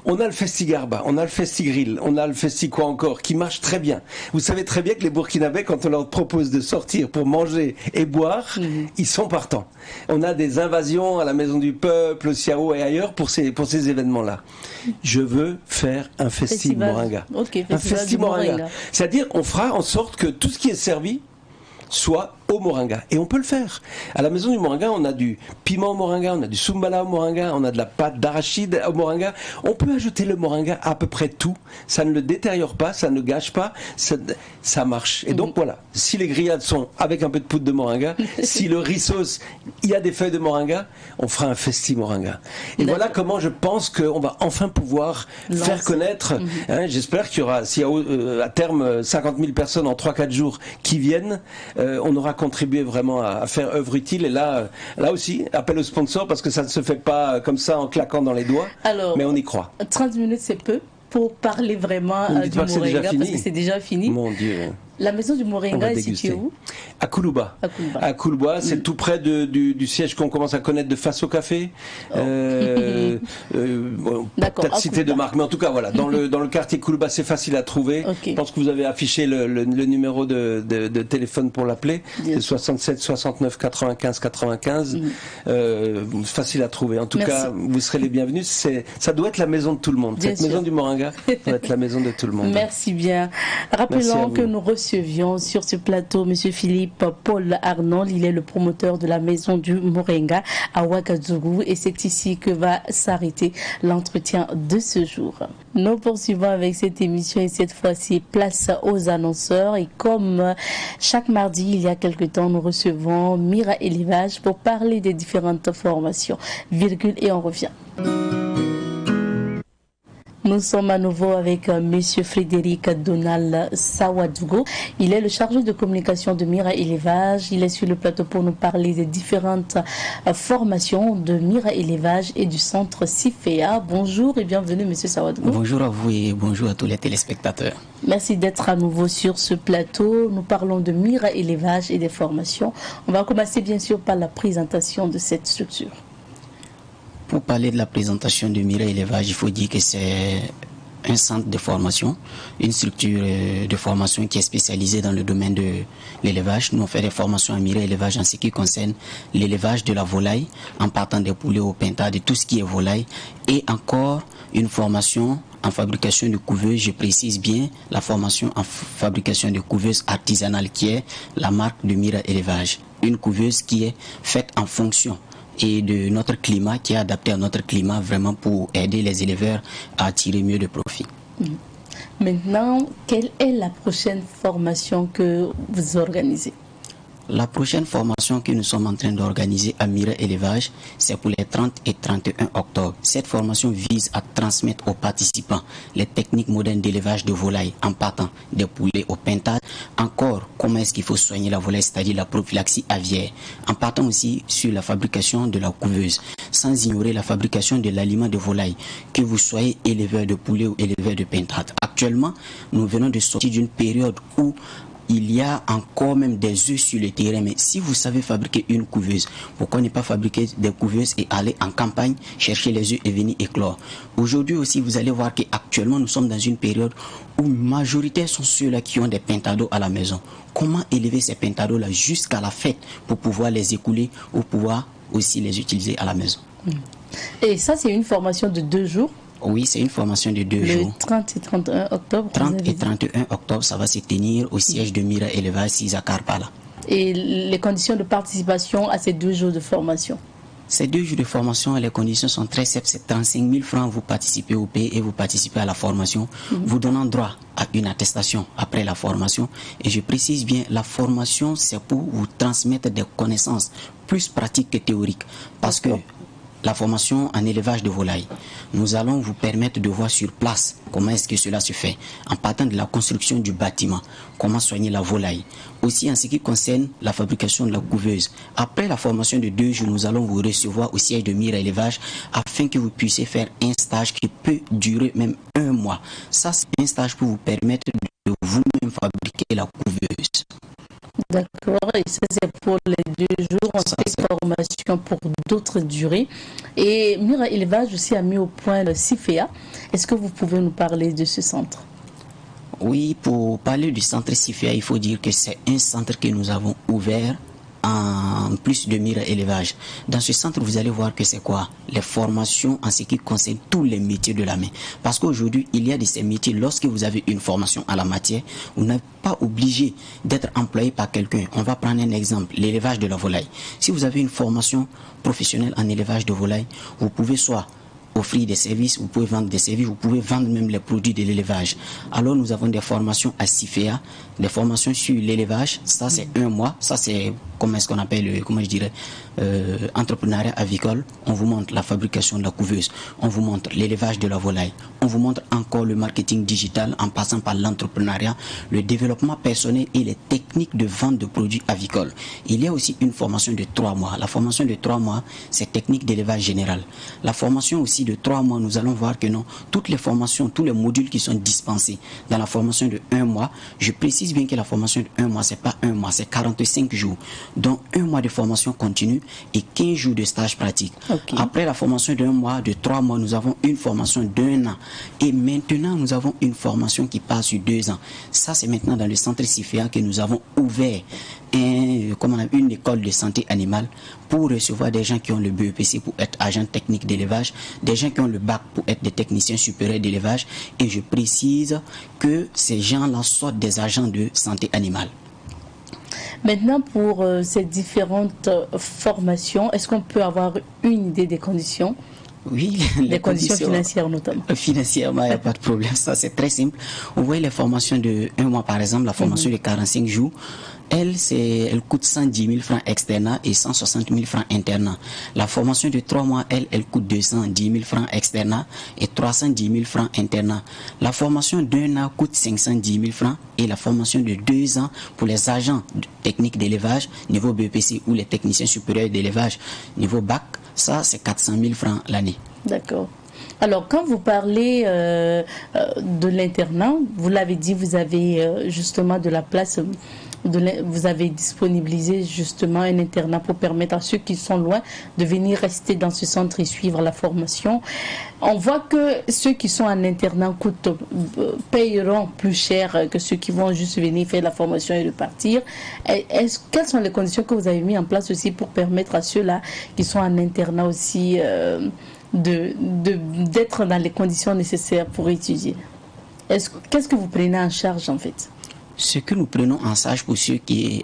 On a le Festi Garba, on a le Festi Grill, on a le Festi quoi encore, qui marche très bien. Vous savez très bien que les Burkinabés, quand on leur propose de sortir pour manger et boire, ils sont partants. On a des invasions à la Maison du Peuple, au Siao et ailleurs pour ces événements-là. Je veux faire un Festi Moringa. Okay, un Festi Moringa. C'est-à-dire, on fera en sorte que tout ce qui est servi soit au moringa. Et on peut le faire. À la Maison du Moringa, on a du piment au moringa, on a du sumbala au moringa, on a de la pâte d'arachide au moringa. On peut ajouter le moringa à peu près tout. Ça ne le détériore pas, ça ne gâche pas, ça marche. Et donc voilà, si les grillades sont avec un peu de poudre de moringa, si le riz sauce, il y a des feuilles de moringa, on fera un festi moringa. Et voilà comment je pense qu'on va enfin pouvoir faire connaître. J'espère qu'il y aura, s'il y a à terme 50 000 personnes en 3-4 jours qui viennent, on aura contribué vraiment à faire œuvre utile. Et là aussi, appel aux sponsors, parce que ça ne se fait pas comme ça en claquant dans les doigts. Alors, mais on y croit. 30 minutes, c'est peu pour parler vraiment du moringa, parce que c'est déjà fini. Mon Dieu. La Maison du Moringa est située où? À Koulouba. À Koulouba, c'est tout près du siège qu'on commence à connaître de Face au Café. Peut-être citer de marque, mais en tout cas, voilà. Dans le quartier Koulouba, c'est facile à trouver. Je pense que vous avez affiché le numéro de téléphone pour l'appeler. C'est 67 69 95 95. Facile à trouver. En tout cas, vous serez les bienvenus. Ça doit être la maison de tout le monde. Cette Maison du Moringa doit être la maison de tout le monde. Merci bien. Rappelons que nous recevions sur ce plateau M. Philippe Paul Arnold. Il est le promoteur de la Maison du Moringa à Ouagadougou, et c'est ici que va s'arrêter l'entretien de ce jour. Nous poursuivons avec cette émission, et cette fois-ci place aux annonceurs, et comme chaque mardi il y a quelque temps, nous recevons Mira Élevage pour parler des différentes formations. Virgule et on revient. Nous sommes à nouveau avec M. Frédéric Donald Sawadougou. Il est le chargé de communication de Mira Élevage. Il est sur le plateau pour nous parler des différentes formations de Mira Élevage et du centre CIFEA. Bonjour et bienvenue M. Sawadougou. Bonjour à vous et bonjour à tous les téléspectateurs. Merci d'être à nouveau sur ce plateau. Nous parlons de Mira Élevage et des formations. On va commencer bien sûr par la présentation de cette structure. Pour parler de la présentation de Mira Élevage, il faut dire que c'est un centre de formation, une structure de formation qui est spécialisée dans le domaine de l'élevage. Nous, on fait des formations à Mira Élevage en ce qui concerne l'élevage de la volaille, en partant des poulets au pintade, de tout ce qui est volaille, et encore une formation en fabrication de couveuses. Je précise bien la formation en fabrication de couveuses artisanales qui est la marque de Mira Élevage. Une couveuse qui est faite en fonction et de notre climat, qui est adapté à notre climat vraiment pour aider les éleveurs à tirer mieux de profit. Maintenant, quelle est la prochaine formation que vous organisez? La prochaine formation que nous sommes en train d'organiser à Mira Élevage, c'est pour les 30 et 31 octobre. Cette formation vise à transmettre aux participants les techniques modernes d'élevage de volailles en partant des poulets au pintade. Encore, comment est-ce qu'il faut soigner la volaille, c'est-à-dire la prophylaxie aviaire. En partant aussi sur la fabrication de la couveuse, sans ignorer la fabrication de l'aliment de volaille, que vous soyez éleveur de poulets ou éleveur de pintade. Actuellement, nous venons de sortir d'une période où il y a encore même des œufs sur le terrain, mais si vous savez fabriquer une couveuse, pourquoi ne pas fabriquer des couveuses et aller en campagne chercher les œufs et venir éclore? Aujourd'hui aussi, vous allez voir qu'actuellement nous sommes dans une période où majoritaire sont ceux-là qui ont des pintados à la maison. Comment élever ces pintados-là jusqu'à la fête pour pouvoir les écouler ou pouvoir aussi les utiliser à la maison? Et ça, c'est une formation de 2 jours? Oui, c'est une formation de 2 jours. Le 30 et 31 octobre. 30 et 31 octobre, ça va se tenir au siège de Mira Élevage, Sisa Karpala. Et les conditions de participation à ces 2 jours de formation? Ces 2 jours de formation, les conditions sont très simples. C'est 35 000 francs, vous participez au pays et vous participez à la formation, vous donnant droit à une attestation après la formation. Et je précise bien, la formation, c'est pour vous transmettre des connaissances plus pratiques que théoriques. Parce que la formation en élevage de volailles, nous allons vous permettre de voir sur place comment est-ce que cela se fait, en partant de la construction du bâtiment, comment soigner la volaille. Aussi en ce qui concerne la fabrication de la couveuse. Après la formation de 2 jours, nous allons vous recevoir au siège de Mira Élevage afin que vous puissiez faire un stage qui peut durer même 1 mois. Ça, c'est un stage pour vous permettre de vous-même fabriquer la couveuse. D'accord, et ça c'est pour les 2 jours, on fait formation pour d'autres durées. Et Mira Élevage aussi a mis au point le CIFEA. Est-ce que vous pouvez nous parler de ce centre? Oui, pour parler du centre CIFEA, il faut dire que c'est un centre que nous avons ouvert en plus de Mira Élevage. Dans ce centre, vous allez voir que c'est quoi? Les formations en ce qui concerne tous les métiers de la main. Parce qu'aujourd'hui, il y a de ces métiers, lorsque vous avez une formation à la matière, vous n'êtes pas obligé d'être employé par quelqu'un. On va prendre un exemple, l'élevage de la volaille. Si vous avez une formation professionnelle en élevage de volaille, vous pouvez soit offrir des services, vous pouvez vendre des services, vous pouvez vendre même les produits de l'élevage. Alors nous avons des formations à CIFEA, des formations sur l'élevage, ça c'est 1 mois, ça c'est comment est-ce qu'on appelle, entrepreneuriat avicole. On vous montre la fabrication de la couveuse, on vous montre l'élevage de la volaille, on vous montre encore le marketing digital en passant par l'entrepreneuriat, le développement personnel et les techniques de vente de produits avicoles. Il y a aussi une formation de 3 mois. La formation de 3 mois, c'est technique d'élevage général. La formation aussi de 3 mois, nous allons voir que non, toutes les formations, tous les modules qui sont dispensés dans la formation de 1 mois, je précise bien que la formation de 1 mois, c'est pas 1 mois, c'est 45 jours. Donc 1 mois de formation continue et 15 jours de stage pratique. Okay. Après la formation de 1 mois, de 3 mois, nous avons une formation d'1 an. Et maintenant, nous avons une formation qui passe sur 2 ans. Ça, c'est maintenant dans le centre CIFEA que nous avons ouvert une école de santé animale pour recevoir des gens qui ont le BEPC pour être agents techniques d'élevage, des gens qui ont le bac pour être des techniciens supérieurs d'élevage. Et je précise que ces gens-là sortent des agents de santé animale. Maintenant, pour ces différentes formations, est-ce qu'on peut avoir une idée des conditions? Oui, les conditions financières notamment. Financièrement, il n'y a pas de problème, ça c'est très simple. Vous voyez les formations de 1 mois par exemple, la formation de 45 jours, elle coûte 110 000 francs externat et 160 000 francs internat. La formation de 3 mois, elle coûte 210 000 francs externat et 310 000 francs internat. La formation d'1 an coûte 510 000 francs et la formation de 2 ans pour les agents techniques d'élevage, niveau BEPC ou les techniciens supérieurs d'élevage, niveau bac, ça c'est 400 000 francs l'année. D'accord. Alors, quand vous parlez de l'internat, vous l'avez dit, vous avez justement de la place, vous avez disponibilisé justement un internat pour permettre à ceux qui sont loin de venir rester dans ce centre et suivre la formation. On voit que ceux qui sont en internat payeront plus cher que ceux qui vont juste venir faire la formation et repartir. Quelles sont les conditions que vous avez mis en place aussi pour permettre à ceux-là qui sont en internat aussi d'être dans les conditions nécessaires pour étudier? Qu'est-ce que vous prenez en charge en fait? Ce que nous prenons en charge pour ceux qui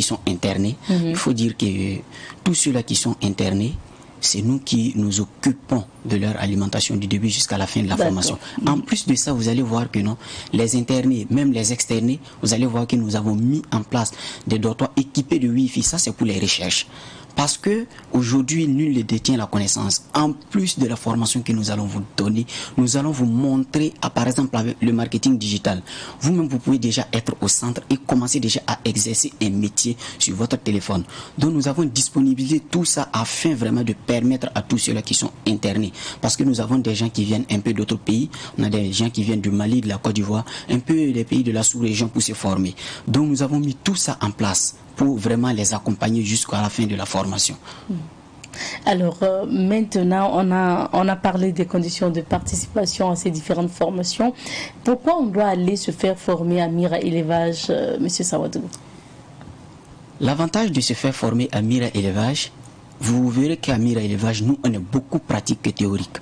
sont internés, il faut dire que tous ceux-là qui sont internés, c'est nous qui nous occupons de leur alimentation du début jusqu'à la fin de la formation. En plus de ça, vous allez voir que non, les internés, même les externés, vous allez voir que nous avons mis en place des dortoirs équipés de Wi-Fi. Ça, c'est pour les recherches. Parce que aujourd'hui, nul ne détient la connaissance. En plus de la formation que nous allons vous donner, nous allons vous montrer, par exemple, avec le marketing digital. Vous-même, vous pouvez déjà être au centre et commencer déjà à exercer un métier sur votre téléphone. Donc, nous avons disponibilisé tout ça afin vraiment de permettre à tous ceux-là qui sont internés. Parce que nous avons des gens qui viennent un peu d'autres pays. On a des gens qui viennent du Mali, de la Côte d'Ivoire, un peu des pays de la sous-région pour se former. Donc, nous avons mis tout ça en place pour vraiment les accompagner jusqu'à la fin de la formation. Alors maintenant, on a parlé des conditions de participation à ces différentes formations. Pourquoi on doit aller se faire former à Mira Élevage, M. Sawadou? L'avantage de se faire former à Mira Élevage, vous verrez qu'à Mira Élevage, nous, on est beaucoup pratique que théorique.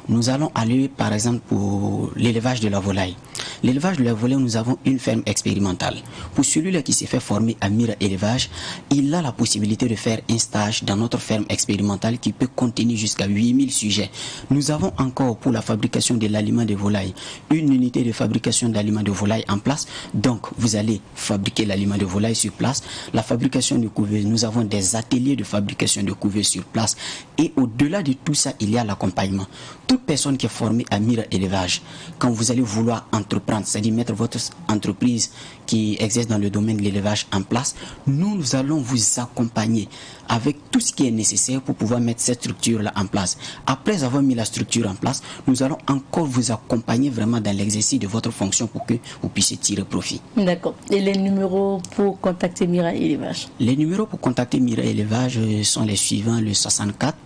Nous allons aller, par exemple, pour l'élevage de la volaille. L'élevage de la volaille, nous avons une ferme expérimentale. Pour celui-là qui s'est fait former à Mira Élevage, il a la possibilité de faire un stage dans notre ferme expérimentale qui peut contenir jusqu'à 8000 sujets. Nous avons encore pour la fabrication de l'aliment de volaille une unité de fabrication d'aliments de volaille en place. Donc, vous allez fabriquer l'aliment de volaille sur place. La fabrication de couveuses, nous avons des ateliers de fabrication de couveuses sur place. Et au-delà de tout ça, il y a l'accompagnement. Toute personne qui est formée à Mira Élevage, quand vous allez vouloir entreprendre, c'est-à-dire mettre votre entreprise qui exerce dans le domaine de l'élevage en place, nous allons vous accompagner avec tout ce qui est nécessaire pour pouvoir mettre cette structure-là en place. Après avoir mis la structure en place, nous allons encore vous accompagner vraiment dans l'exercice de votre fonction pour que vous puissiez tirer profit. D'accord. Et les numéros pour contacter Mira Élevage? Les numéros pour contacter Mira Élevage sont les suivants, le 64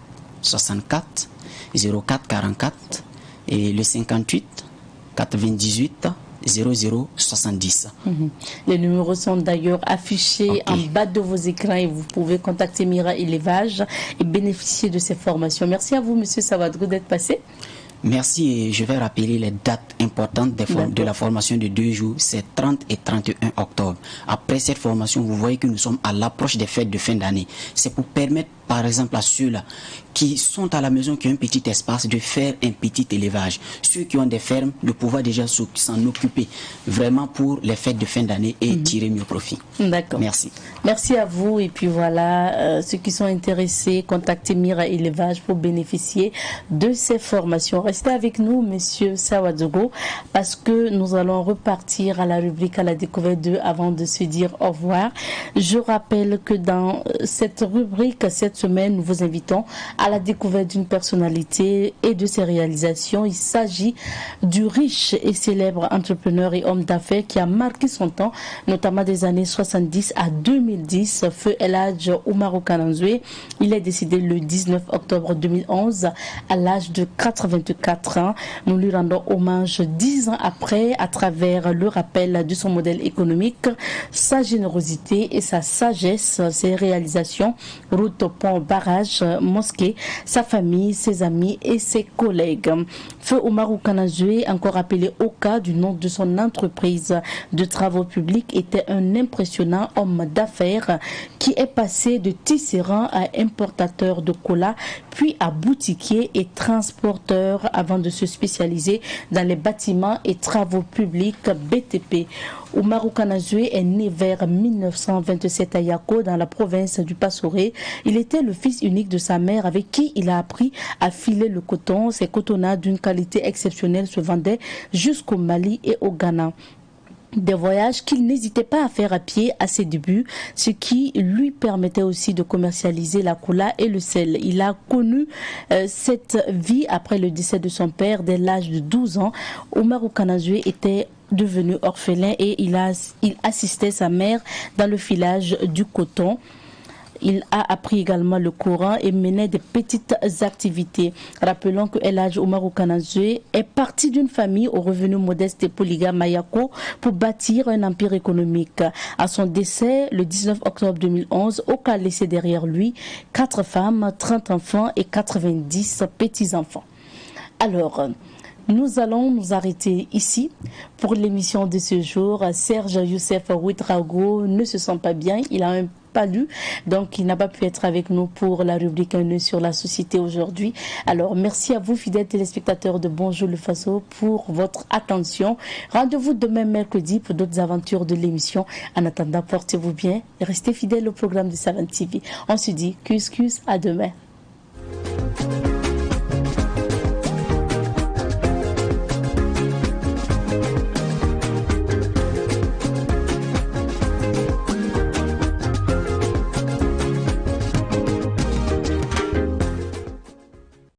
64 04 44 et le 58 98 00 70. Les numéros sont d'ailleurs affichés en bas de vos écrans et vous pouvez contacter Mira Élevage et bénéficier de ces formations. Merci à vous, Monsieur Sawadrou, d'être passé. Merci, et je vais rappeler les dates importantes de la formation de 2 jours, c'est 30 et 31 octobre. Après cette formation, vous voyez que nous sommes à l'approche des fêtes de fin d'année. C'est pour permettre, par exemple, à ceux-là qui sont à la maison, qui ont un petit espace, de faire un petit élevage. Ceux qui ont des fermes, de pouvoir déjà s'en occuper vraiment pour les fêtes de fin d'année et tirer mieux profit. D'accord. Merci. Merci à vous. Et puis voilà, ceux qui sont intéressés, contactez Mira Élevage pour bénéficier de ces formations. Restez avec nous, Monsieur Sawadrou, parce que nous allons repartir à la rubrique à la découverte d'eux avant de se dire au revoir. Je rappelle que dans cette rubrique, cette semaine, nous vous invitons à la découverte d'une personnalité et de ses réalisations. Il s'agit du riche et célèbre entrepreneur et homme d'affaires qui a marqué son temps, notamment des années 70 à 2010, Feu El Hadj Umaru Kananzoué. Il est décédé le 19 octobre 2011 à l'âge de 84 ans. Nous lui rendons hommage 10 ans après à travers le rappel de son modèle économique, sa générosité et sa sagesse, ses réalisations, route, pont, barrage, mosquée, sa famille, ses amis et ses collègues. Feu Umaru Kananzoué, encore appelé Oka du nom de son entreprise de travaux publics, était un impressionnant homme d'affaires qui est passé de tisserand à importateur de cola, puis à boutiquier et transporteur avant de se spécialiser dans les bâtiments et travaux publics BTP. Umaru Kananzoué est né vers 1927 à Yako, dans la province du Passoré. Il était le fils unique de sa mère avec qui il a appris à filer le coton. Ces cotonnades d'une qualité exceptionnelle se vendaient jusqu'au Mali et au Ghana. Des voyages qu'il n'hésitait pas à faire à pied à ses débuts, ce qui lui permettait aussi de commercialiser la cola et le sel. Il a connu cette vie après le décès de son père dès l'âge de 12 ans. Umaru Kananzoué était devenu orphelin et il assistait sa mère dans le filage du coton. Il a appris également le Coran et menait des petites activités. Rappelons que El Hadj Umaru Kananzoué est parti d'une famille aux revenus modestes et polygames à Yako pour bâtir un empire économique. À son décès, le 19 octobre 2011, Oka a laissé derrière lui 4 femmes, 30 enfants et 90 petits-enfants. Alors, nous allons nous arrêter ici pour l'émission de ce jour. Serge Youssef Ouedraogo ne se sent pas bien, il a pas lu, donc il n'a pas pu être avec nous pour la rubrique 1 sur la société aujourd'hui. Alors merci à vous, fidèles téléspectateurs de Bonjour le Faso, pour votre attention. Rendez-vous demain mercredi pour d'autres aventures de l'émission. En attendant, portez-vous bien et restez fidèles au programme de Savane TV. On se dit cus à demain.